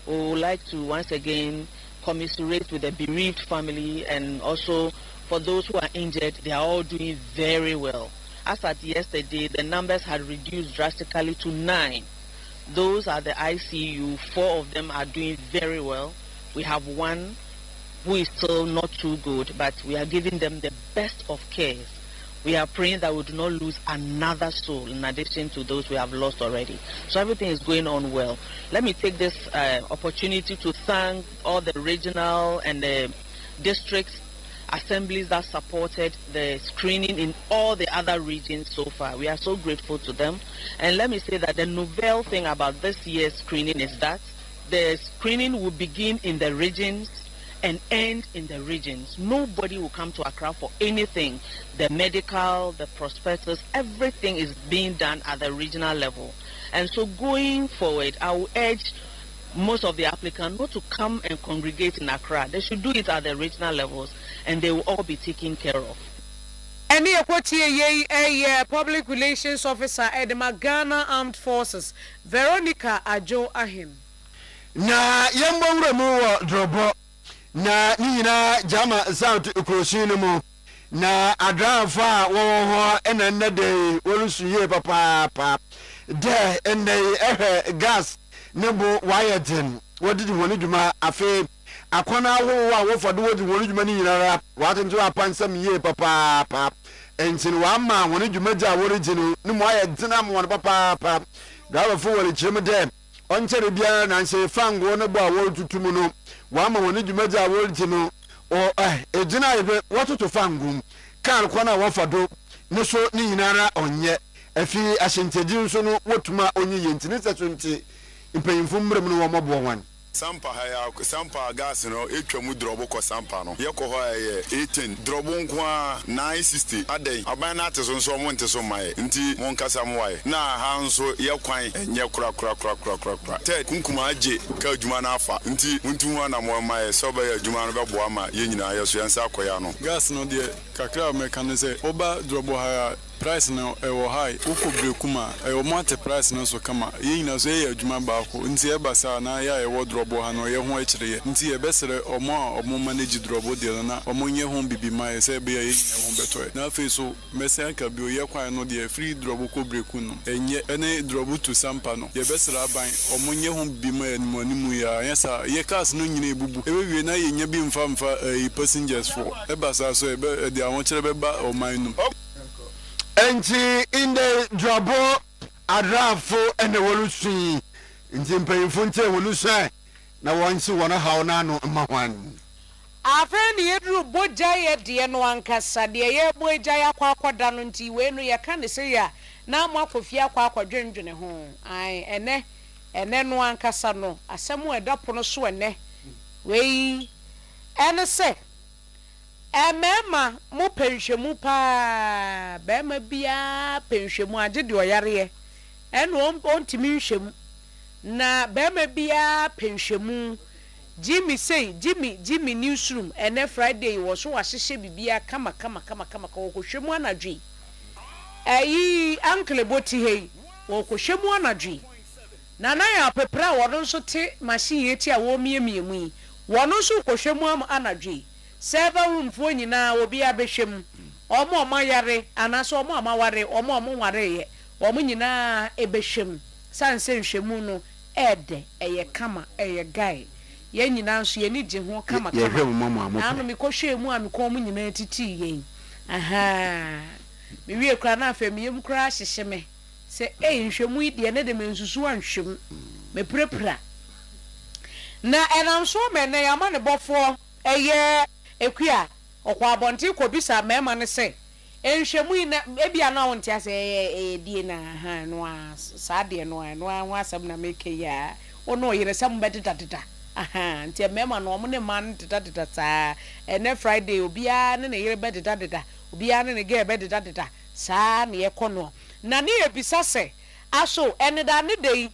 We would like to once again commiserate with the bereaved family, and also for those who are injured, they are all doing very well. As at yesterday, the numbers had reduced drastically to 9. Those are the ICU. 4 of them are doing very well. We have 1 who is still not too good, but we are giving them the best of care. We are praying that we do not lose another soul in addition to those we have lost already. So everything is going on well. Let me take this opportunity to thank all the regional and the district assemblies that supported the screening in all the other regions so far. We are so grateful to them. And let me say that the novel thing about this year's screening is that the screening will begin in the regions and end in the regions. Nobody will come to Accra for anything. The medical, the prospectus, everything is being done at the regional level. And so going forward, I will urge most of the applicants not to come and congregate in Accra. They should do it at the regional levels, and they will all be taken care of. Any a public relations officer at the Ghana Armed Forces, Veronica Ajo Ahim. Na yambongre mu drobo na nyina jama south ukroshin mu na adrafa wo ho enenne de worusuye papa de enne gas nebo wayeten wodidi woni dwuma afi akona wo wa wo fodo wodi woni dwuma ni nyinara watenjo apansam ye papa entin wa ma woni dwuma ja worigino ni mo ayedina mo papa dawo fo wori chim de onchere bia na nse fango no bo awo tutumu no wa ma woni dwumaja awo rigino o ejina yebe wototo fangum kan ko na wafado no so ni nyinara onye afi ahyentedi nso no wotuma onye yentini setunti impanyimfo mbrem no wo mabo wan sampa haya sampa gas no etwamu drobo ko sampa no ye ko ho ye 18 drobo nko a 960 adai aban na ate so nso mo nte so mai nti mo nkasa mo wae na ha nso ye kwan enye kura te kunkuma aje ka adwuma na afa nti muntu na mo mai so ba ya adwuma no bebo ama ye nyina ye so yansa akoya no gas no de kakra mekanise oba drobo haya price no ewo high ukobire kuma ewo mate price no so kama ye nyina so ye adwuma ba ko nti e basa na ya ewo drobo ha no ye ho akire nti ye besere omo manage drobo de na omo nye ho bibi ma se be ye nyina ho beto na fe so mesen ka bi ye kwan no de free drobo ko breku no enye ene drobo to sampa no ye besere aban omo nye ho bibi ma animu ya yesa ye cars no nyina ebubu ebewie na ye nya bi mfa passengers for e basa so e be de awon kire be ba o man no Enti in the drabo adrafo ene wolusi nti mpanyimfo nte wolusa na wonsi wona hawo na no mahwan afeni yedru boja ye de no ankasa de ye boja ya kwakoda no nti we no ye ka ne se ya na amafofia akwadwendwene ho ai ene no ankasa no asemu edapo no so ene we ene se emema mu penhwemu pa bema bia penhwemu age de oyare eno ontimi nhwemu na bema bia penhwemu Jimmy newsroom ene Friday wo so wahehye bibia kama ko hwemu anadwe ayi uncle boti hei wo hwemu anadwe na na ya pepra wo nso te machine yeti a wo miemiemu yi wo nso hwemu anadwe server room fo nyina obi abehwem omo yare anaso omo amaware omo ware ye omo nyina ebehwem sanse nhwemu no ede eye kama eye guy ye nyina nso ye ni je ho kama na no mekɔhwɛ a mekɔ mu nyina titi ye aha me wie kra na afɛ me yem kra hyehye me se nhwemu ide ne de mensusu anhwem me prepra na enam so me na yama ne bɔfo eye ekua okwa abonti ko bisa mema ne se enhwemu ina ebia na wonte ase die na ha no sa de no ho asem na meke ya ono yire sam bededadeda aha nti mema no mo ne man dedadeda sa ene Friday obia ne yire bededadeda obia ne ge bededadeda sa ne ye kono na ne ebisa se aso ene da ne dei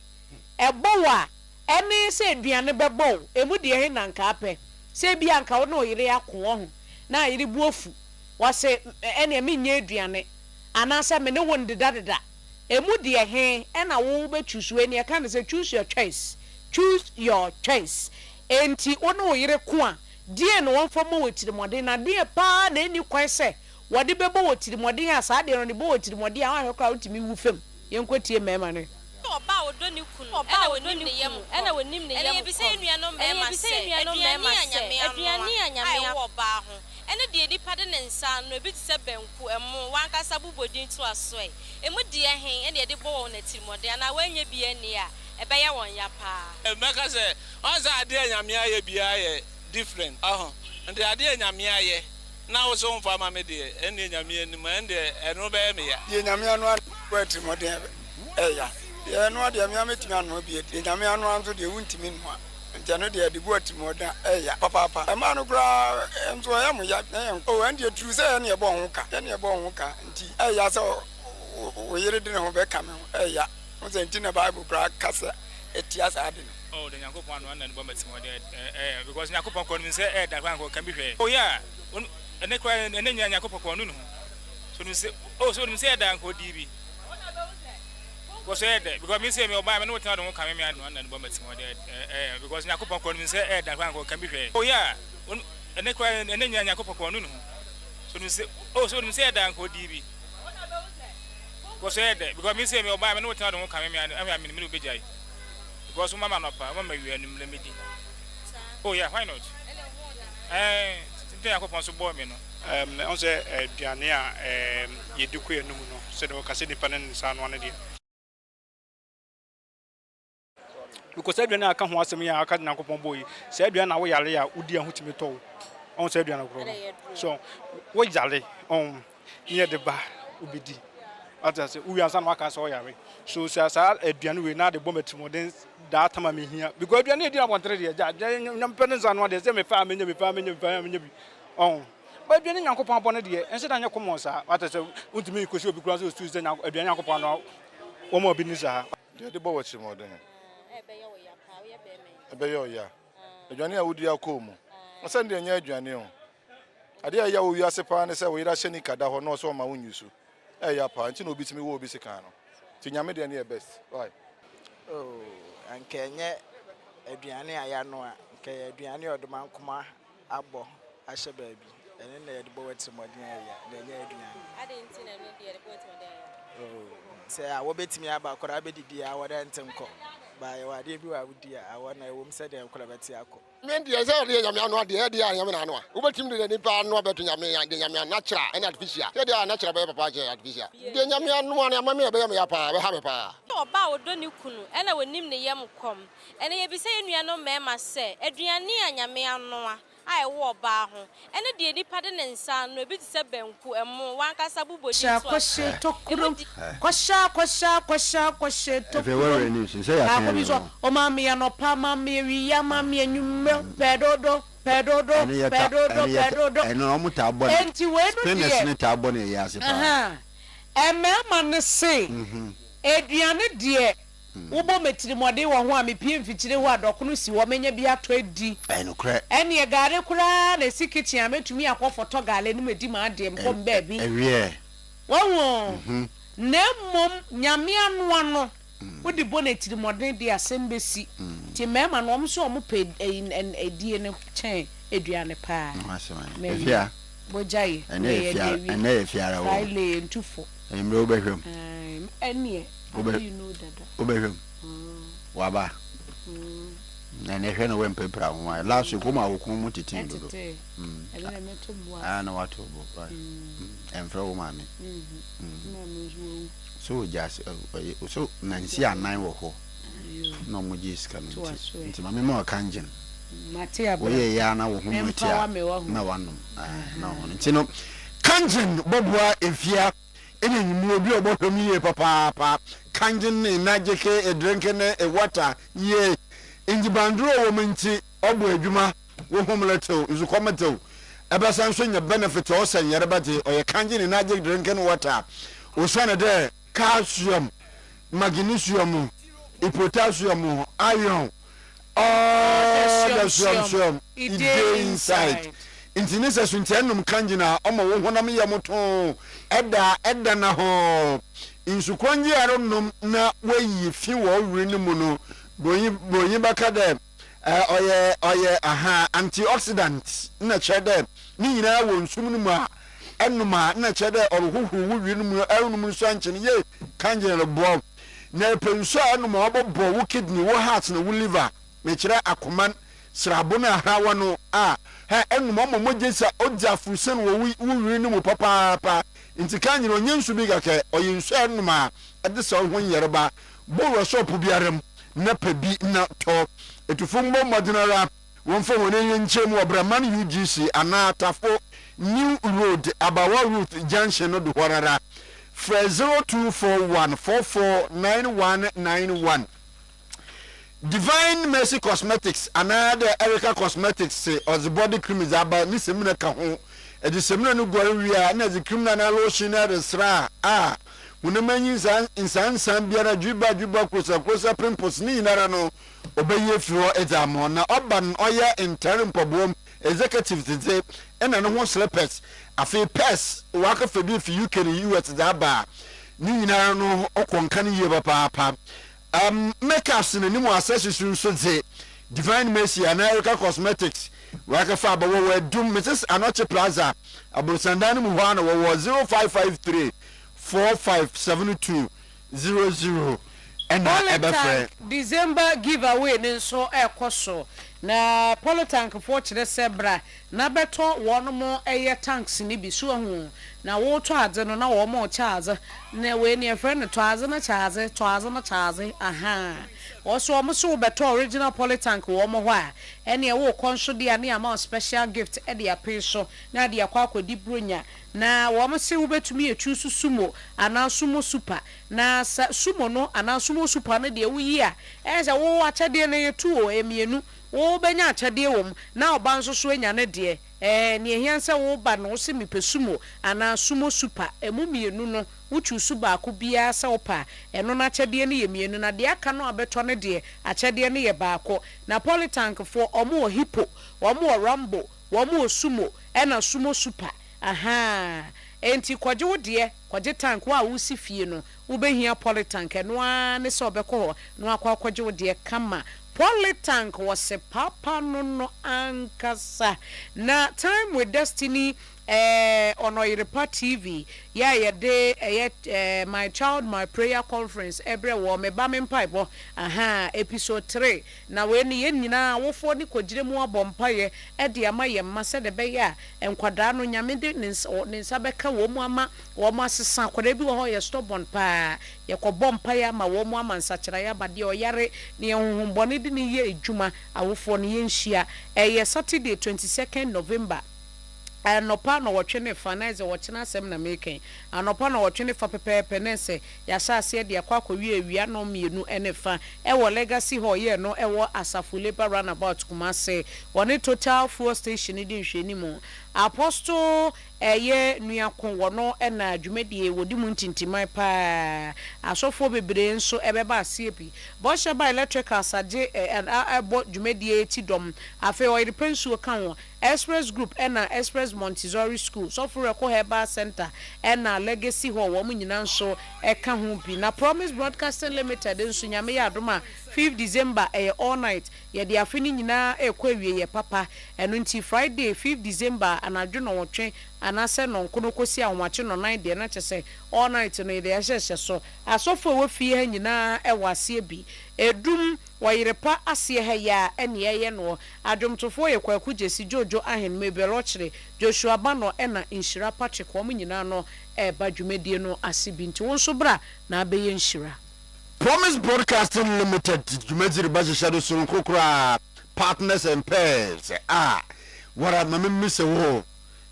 ebowa ene se aduane bebo emu de he na nka apɛ se bia nka wo no yire akwo ho na yire buofu wase ene me nya aduane anasa me ne won dedadeda emu de he na wo betusu ene ka ne se choose your choice enti wo no yire ko a die no won famo wotirimode na die pa na eni kwan se wode bebo wotirimode asa de no de bo wotirimode a ahwekwa wotimi wu fam yenkotie mema ne oba odoni kunu ena wonim ne yam ena ebise enuano mema se aduani anyame oba ho ena de edipa de ne nsa no ebi tse benku emu wankasa bubodin to aso emu de hen ena de bo won atirimode na wanye bi ani a ebe ya won ya pa emeka se onza ade anyame aye bia ye different and the ade anyame aye na wo so mfa ma me de ena anyame anim ende eno be me ya ye nyame anu atirimode eya Yeah, no, the American will be the American to the Wintimin. Jano de bought more than papa. A man who gra and so I am yet. Oh, and your true say any bonka, any bonka. I saw we didn't know Beckham. Yeah, was a dinner Bible crack cassa. It yes, I didn't. Oh, the Yankopon one and Bombets more dead because Yankopon couldn't say that one can be fair. Oh, yeah, and they cry and then Yankopon. So you say, oh, so you say that Uncle DB. Was said because me say me buy me no tell don't come me and Bombets more dead because Yankopon couldn't say that one can be fair. Oh, yeah, and they cry and then Yankopon. So you say, oh, so you say that Uncle DB. Was said because me say me buy me no tell don't come me and I mean, me be jay. Because Mamma no pa, Mamma you and Lemidi. Oh, yeah, why not? I hope on so boy, no. On say, Diania, you do queer no, said Cassini Pan and San one idea. Because every night I come once a year, I can't knock upon boy. Said you are now, Udia Hutimito on Sabian. So, what jolly on near the bar would be. As we are some workers, so says Adrian, we now the bomber to modern that time here because you need to want to read young penance on what they say, my family. Oh, but you're not upon it, and said, I know, come on, sir. What I said, would me because you because it's Tuesday now, Adrian upon one more business. The boy was more than a bayo, yeah. Adrian would you come? I send you a near Janio. I dare you, you are surprised, we are sending Kada or no so my own use. Eh, ya pa, nti no bitimi wo bi sika no. Ti nyame de na best. Why? Oh, anke nye aduane aya no a, nke aduane odoman kuma abo ahye baabi. Ene na ye de bo wati modin aya, na nye aduane. Ade nti na no de ye de bo wati modin aya. Oh, say a wo betimi aba akora abedidi a wo de ntenko. Ba ye wa de bi wa wudi a wo na wo mse de akora beti akọ. Men dia say de nyame anu de dia nyame na anu a. Wo betimi de nipa anu beto nyame ya de nyame natural and artificial. Say dia natural be papa je artificial. De nyame anu anu amame be ya pa be ha me pa. Oba odo ni kunu ena wonim ne yam kom. Ene ye bi say enua no mema se aduane anyame anu a ai wo ba ho ene de nipa de ne nsa no ebi ti se benku emo wan kasa bubodi so kwashe tokuro kwashe tokuro say ya kan o ma me ya no pa ma me wi ya ma me enwume pedodo eno mo ta abọ enti we no penis ne ta abọ ne ya se pa ma ne se aduane de Ubo metiri mode wo ho a me pie mfikire ho adokono si wo menya bi ato adi no kra ene ye gare kura na si kitchen ametumi akofo gale ni medi ma ade mpom ba bi ewie wo na mom nyame anu ano wodi bonetiri mode de asembesi ti mema no omso omo pe edie ne chen eduane pa efia bojai ene efiara wo ile ntufo emre obehwem ene Obehwem. Waba. Na hwe no wempe pra ho. Last week ma wo ko mu titin do. Ele meto boa. Ah na wato bo. Emfra wo ma me. So just so nansi anan wo ho. No mo jiska no. Nti ma me ma kanjen. Matia bo. Oye ya na wo ho matia. Na wanom. Na ho. Nti no kanjen bobua efia ene nyimu obi obohwem ye papa kanjin ne najeke e drink ne e water ye injibandro wo minti obo adwuma wo homleto izukometo ebesan so nya benefit o sanyere bade oye kanjin ne najeke drink ne water o sane de calcium magnesium potassium iron all the calcium inside Intinisa suntenum kanjina omo wo honam ye moto eda na ho insukwanji aronum na wayi fi wo wuri ni mu no boyi baka de oye antioxidant na chede ni nyina wo nsum no mu a enuma na chede orohuhu wo wuri ni mu enum nso anchene ye kanjina no bo na penso enuma obobo wo kidney wo heart na wo liver me kire akoman srabo na hawa no enuma momojesa odja fusen wo wuri ni mu papa nti kanyiro nyensu bi gake oyinsu enuma ade so ho yereba bo shop biarem na pabi na to etufumbo modinara wonfo woni nchemu obraman UGC ana tafo new road abawa route junction no do horara for 0241449191. Divine Mercy Cosmetics, another Erica Cosmetics, say, or the body cream is about this seminar. A disseminal no guaria, and as a criminal lotion at the sra. When a man is in San Sambiana, Juba, Cosa Primpos, Ni Narano, obey if you are at Amona, Oban, Oya, in Terran Pobom, executive today, and I know one slippers. A few pests, work of a beef you can you at the bar. Ni Narano, Okon Kani Papa. Make us in a new accessory so say Divine Mercy and Erica Cosmetics. Waka Faba were doom Mrs. Anoche Plaza, Abusandani Muhana was 0553 457200 and December giveaway then so koso na Politank fortunate sebra na beto one more air tanks ni bi so ho na wo to ade no na wo mo charge na we ne friend to ade na charge aha also so beto original Politank wo mo ho a ene wo konso dia ne ama special gift e dia pay so na dia kwa akodi bronya na wo mo se wo betumi etu susumo ana sumo super na sumo no ana sumo super na dia wo yi a e se wo achade na yetu o emienu wo benya achade wom na oba nso so enya ne de ne ehianse wo ba no se mipesumo ana sumo super emu mienu no wuchu su ba ko bia se opa eno na achade ne yemienu na de aka no abeto ne de achade ne ye ba ko na Politank for omo hippo omo rambo omo sumo ena sumo super aha enti kwaje wo de kwaje tank wa wo si fie no wo behia Politank eno a ne se obekọ ho no akwa kwaje wo de kama Politank was a papa no ankasa na time with destiny on Oyerepa TV ya de my child my prayer conference every wo me ba me mpaibo aha episode 3 na we ni nyina wofo ni kogire mu abompaye e de ama ye mase de be ya enkwada no nyame de ne nsa beka wo mu ama wo mu asesa kwada bi wo ho ye stubborn pa ye ko bompaye ama wo mu ama nsakira ya bade oyare ne honhombone de ne ye ejuma awofo ne ye nhia ye Saturday 22nd November anopa no wotwe finance wochena asem na meken anopa no wotwe fa pepepe nense ya saase de akwa wie no mienu enefa wo legacy ho ye no wo Asafo Labor Runabout Kumase woni Total Fuel Station di nhweni mu Apostle eye nuakon wono na dwumedie wodi mu ntintimai pa asofo bebre nso ebeba asiepi bo sheba electrical saje abo dwumedie ti dom afi Oyerepa nsuo kan wo Express Group na Express Montessori School so for Reko Herbal Center na Legacy ho wo mu nyina nso eka ho bi na Promise Broadcasting Limited nso nyame ya adoma 5 December all night ye de afini nyina ekwa wie ye papa eno nti Friday 5 December anadwo no wotwe anase no nkono kosi ahwache no 9 de na chese all night no de yehye so asofo we fie ha nyina wase bi edum Oyerepa ase ha ya ene ye no adwomtofo ye kwaku jesi jojo ahen mebelo kire Joshua Bano na Inshira Patrick wo nyina no ba dwumedie no asibi nti won so bra na abeye Inshira Promise Broadcasting Limited Jumejiri Baji Shadow Sun Kokra Partners and Pairs. What I miss a war.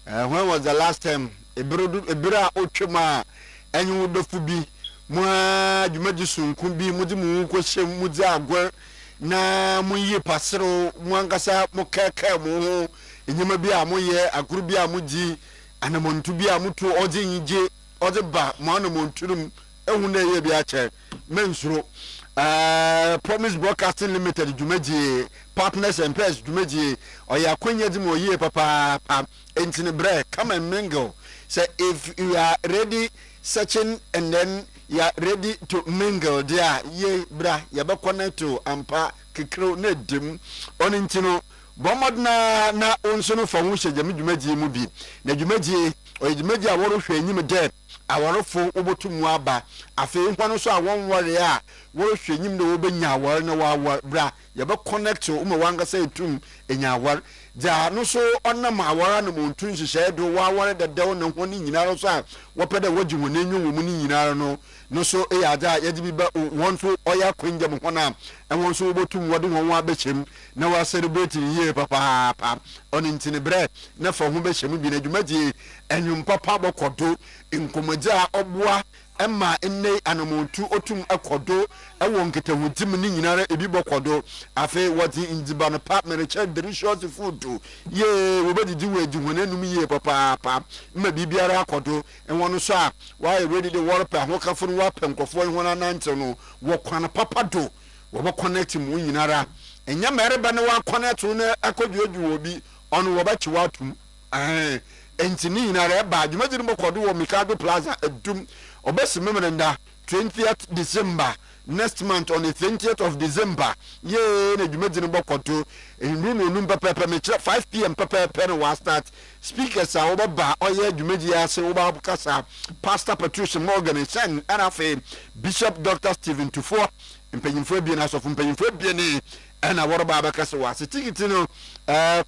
When was the last time Ebra Ochuma and you would fubi Mwa Jumeji Sun Kumbi Mudimu Kweshe Mudia na Muye Pasero Mwangasa Mokaka Mo Inyamabia Moye Agrubia Muji and a Montubia Mutu Odi Nje Odeba Mano Monturum ehune ye bia che mensuro Promise Broadcasting Limited Jumeji Partners and Pairs Jumeji oya kwenya di mo ye papa entine bre come and mingle. Say if you are ready searching and then you are ready to mingle there ye bra ya be connect to ampa kikro na dim onintino bomodna na onso no fa wo hye Jumeji mu bi na Jumeji oye Jumeji aworo hwe enyim de aworofo obotumu aba afei nkwa no so a won wore a wo hwe nyim na wo benya awar na wa bra ye be connect o ma wanga say etum enya awar ja no so onnam awara no montu nhyehyɛ do wa awar da daw na ho ni nyina so a wo pɛ da wogi ho na nwu mu ni nyina no so e ya ja ye di bi ba won so oya kwanja mo na e won so obotum wode ho wa bechem na wa celebrate ye papa oni ntini bre na fa ho bechem bi na dwumadie enwum papa bokodo nkomaja oboa emma enne anamontu otum akodo ewo nketahuntim ni nyinara ebi bokodo afi wati injiba no pap me reche delicious food ye wobedidi weji honanum ye papa mma bibiara akodo enwo no so a why ready the water pa ho kafo no wa penkofo hona nante no wo kwana papa do wo bo connect mu nyinara enya mereba ne wa connect no akodwodwo obi ono wo ba chi watum entini nyinara eba adwumadi no bokodo wo Mikado Plaza adum Obesimemenda 20th December next month on the 20th of December. Ye na dwumadi no bokoto enru no pepe me 5 p.m. pepe no wa start speakers a obaba oye dwumadi ase oba kasa Pastor Patricia Morgan Sen arafe Bishop Dr. Stephen Tufo mpanyimfo bi na asofu mpanyimfo bi ni ana woroba abakasa wa se ticket no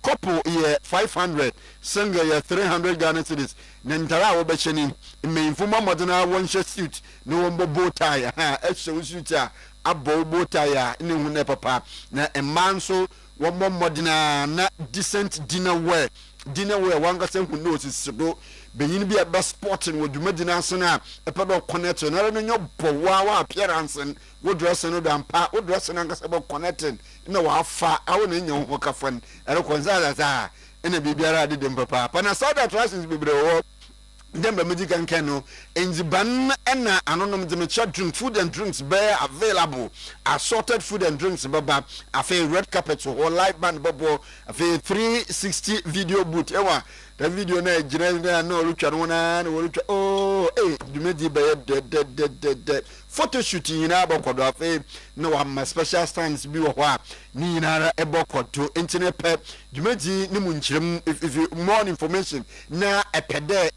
couple ye 500 single ye 300 Ghana cedis na ntara wo be cheni mmemfo mamodena won hye suit no won bow tie ehye suit a abo bow tie ne hu ne papa na emanso won modena na decent dinner wear wanga se hu no sisido benyin bi aba sporting wo dwumadina asena epedo connect na no nyo bowa appearance wo dress no dampa wo dress na ngasa bo connecting na wa fa awo na nya ho kafan ere konzala za ena bibiara de dem papa na soda attractions bibire wo dem ba medical nkeno enziban ena anonom de me drink food and drinks be available assorted food and drinks baba afi red carpet or live band babo afi 360 video booth ewa the video na ejina na olutwa no na olutwa dumedi be de photo shooting na abokodo afi na wa special stands bi wo ho a ni na ebokodo internet pep dumedi ni munchirem if more information na epede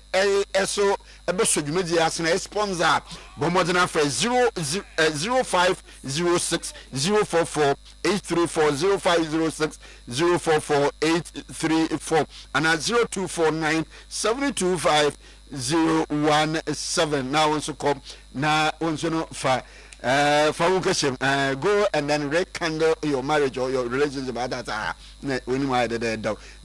eso ebeso dumedi asena sponsor bomodena for 0506 044 834 0506 044 834 and 0249 725 017 now also come na also no fa go and then rekindle your marriage or your relationship at that when you are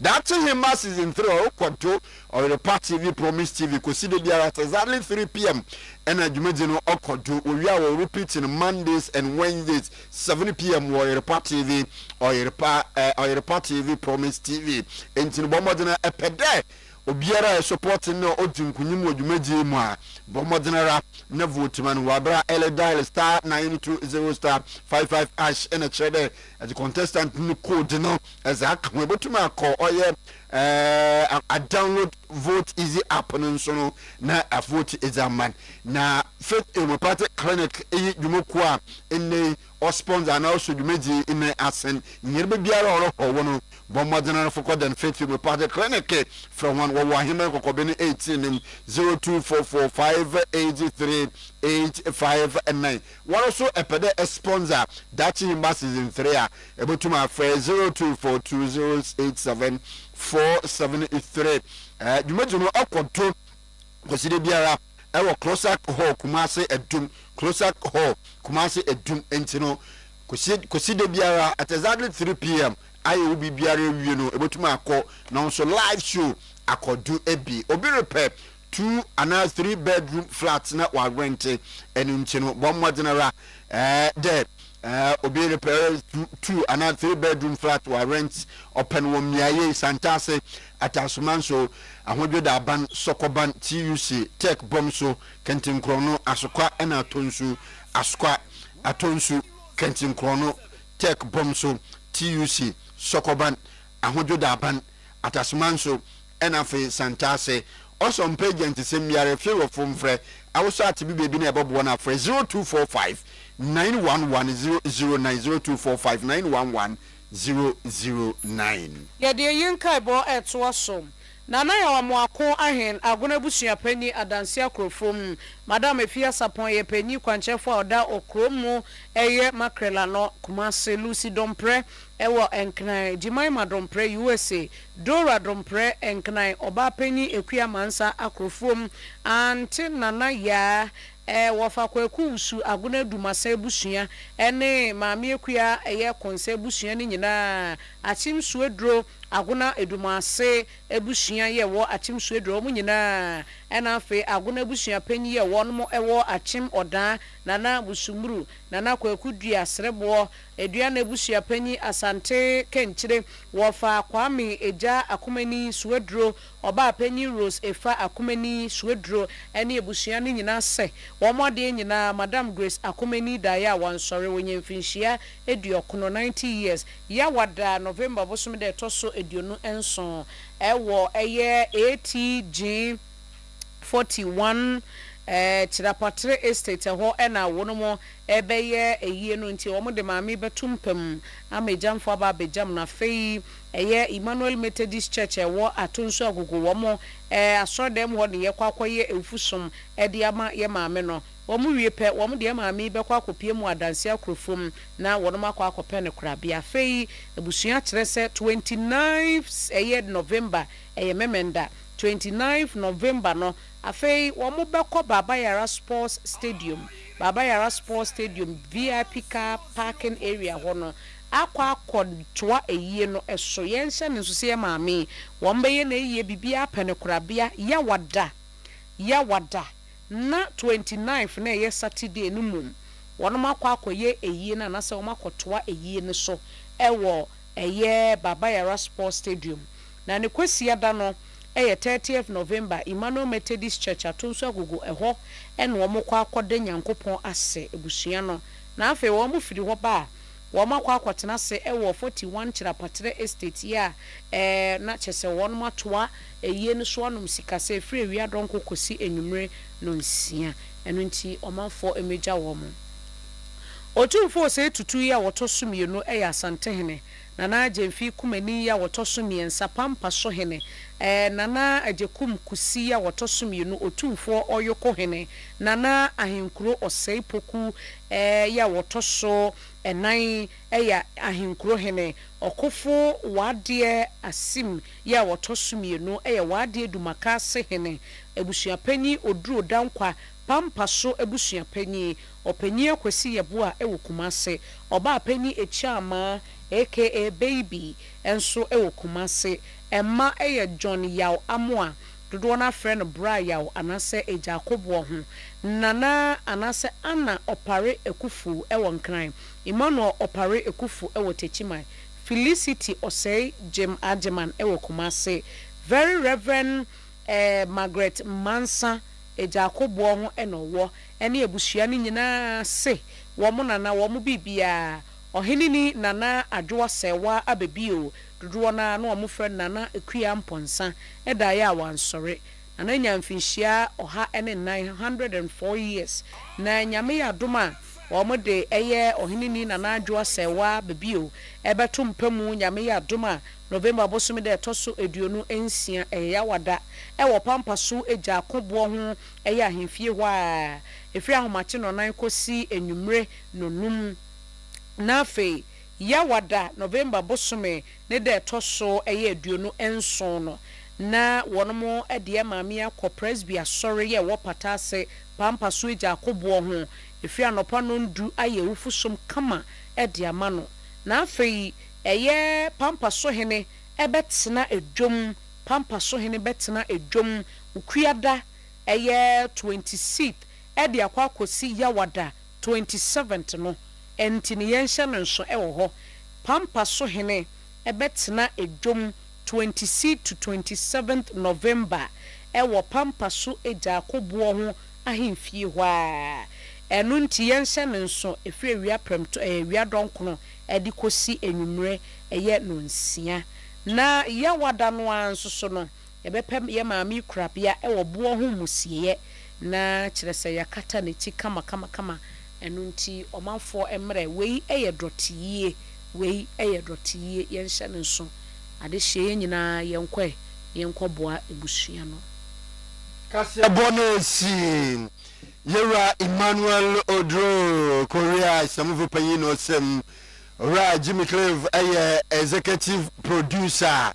that's him season 3 kwadwo or the party TV Promise TV consider there at exactly 3 p.m. and adwumadi okodo we are repeating Mondays and Wednesdays 7 p.m. or the party TV or the party TV Promise TV entin bomodena epede obiara supporting no odinkunyim odwumadi mu a bomodena na vote man wabra dial star 920 star 55 hash and a trader as a contestant no code no as a we botuma call oye a download vote easy app no so no na a vote is a man na faith in party clinic e dwumoko a enne or sponsor and also dwumadi in asen nyerbe biara oro ho no bomodena for code and faith in party clinic from one wahima kokobeni 18 0244583859 one also a pede a sponsor that in season 3 able to my friend 0242087473 dwumadi no akoto koside biara ewo closer hall kumase edum closer hall kumase edum entino koside biara at exactly 3 p.m. I will be biara wie no ebotuma akọ na so live show akodu ebi obi repair 2 and 3 bedroom flats na wa rent enunchino bomodinara there obi repair 2 and 3 bedroom flat wa rent open wo miaye santase atasumanso ahodwoda ban sokoban TUC tech bomso kentin krono asokwa na atonsu asokwa atonsu kentin krono tech bomso TUC sokoban ahodwoda ban atasumanso enafe santase also on page and semiare fear from fre I was at be baby na ebobo na fre 0245 911 009 ya de yinka bo eto asom Nana ya wamuako ahen aguna busua pani adansia krofom madam efia sapon ye pani kwanchefo oda okromu eye makrela no Kumase Lucy Dompre ewo enkran Jimai Madompre USA Dora Dompre enkran oba pani ekua mansa akrofom anti nana ya wofa kwaku usu aguna dumasa busua ene maami ekua eye konse busua ni nyina achim suedro aguna edumase ebusua ye wo achim suedro mu nyina ena afi aguna ebusua panyi ye wo no ewo achim odan nana busumuru nana kwaku dua srebo edua na ebusua panyi asante kenchire wofa kwame eja akomani suedro oba panyi Rose efa akomani suedro ene ebusua ni nyina se womode nyina Madam Grace akomani daya wansore wonyemfinhia eduokono 90 years ya wada November bosom de toso eduonu enso ewo eye ATG 41 Chirapatre Estate ho ena wonomo ebeye eyie no nti womode maami betumpem amejamfo aba bejam na fei eye Emmanuel Methodist Church ewo atonso agogo womo asodem ho ne ye kwakoye efusom ede ama ye maame no womu wie pe womu de maami bekwa akopie mu adanse akrofom na wonom akwa akope ne korabia fei ebusua kire se 29 eye November eye memenda 29 November no afei womu beko Baba Yara Sports Stadium VIP car parking area hono akwa kodwa eyie no eso yense ne nso se maami wombeye na eyie bibia pene korabia ya wada na 29 na ye Saturday no mum wonom akwa akoye eyie na nase wom akotoa eyie ne so ewo eye Baba Yara Sports Stadium na ne kwesi ada no eye 30th November Emmanuel Methodist Church atonso agogo eho ene wom kwa akode Nyankopon ase ebusua no na afi wom firi ho ba wom akwa akwotena se ewo 41 Chirapatre Estate ya na chese wonum atoa eyie ne so anum sikase firi wi adonko kosi enwumre no nsia eno nti omanfo emeja wom otumfo se tutu ya wotosumienu eya asantehene nana Jemfi kumani ya wotosumiensa pampa so hene nana ajekum kusi ya wotosumienu otumfo oyoko hene nana ahinkuro osei poku ya wotoso enan eya ahinkuro hene okofo wade asim ya wotosumienu eya wade dumaka se hene ebusuapanyi oduro dankwa pampa so ebusuapanyi opanyi akwesi yeboa ewo Kumase oba panyi echiama aka baby enso ewo Kumase emma eye John Yaw Amoa dodo na friend Bra Yaw anase Ejakobo ho nana anase Anna Opare Ekufu ewo Nkran Emmanuel Opare Ekufu ewo Techimai Felicity Osei Jem Ajeman ewo Kumase Very Reverend Margaret Mansa Ejakobo ho enowo ene ebusua ni nyina se womo nana womo bibia ohenini nana adwoa sewa abebio dodo na womo friend nana ekua mponsa eda ya wansore nana nyamfinhia oha ene 904 years na nyame ya doma womo de eye ohenini nana adwoa sewa bebio ebeto mpamu nyame ya doma November bosom de toso eduonu ensia eya wada ewo pampa so Ejakobo ho eya ahemfie hwa efiri ahomache no nan kosi enwumre nonum na fe ya wada November bosom ne de toso eya eduonu enson no na wonomo ede maami akọ presbya sorry ye wo patase pampa so Ejakobo ho efiri anopa no ndu aye wufusom kama ede amano na fe eye pampa so hene ebetena edwom pampa so hene betena edwom ukuada eye 26th ede akwa kosi yawada 27th no entini yenhye no nso ewo ho pampa so hene ebetena edwom 26 to 27th November ewo pampa so Ejakobo ho ahemfie hwa enu nti yenhye no nso efiri wi apremto wi adonkono edi kosi enwumre eye no nsia na ya wada no ansoso no ebepem ye maami krabia ewo bo ho musieye na kirese yakata ne ti kama enu nti omanfo emre wei eye dotiye yenhye no nso ade hye nyina yenkwe yenkoboa ebusua no kasia bonesi yera Emmanuel Odro Korea samuvu payino sem Ra Jimmy Clive executive producer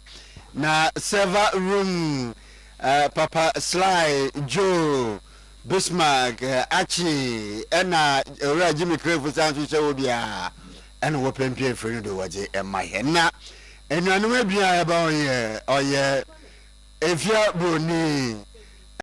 na server room Papa Sly Joe Bismarck Achi ena Ra Jimmy Clive sanfi che obia ena wo pempie free do waje ema he na enuanu abia ba oye efia broni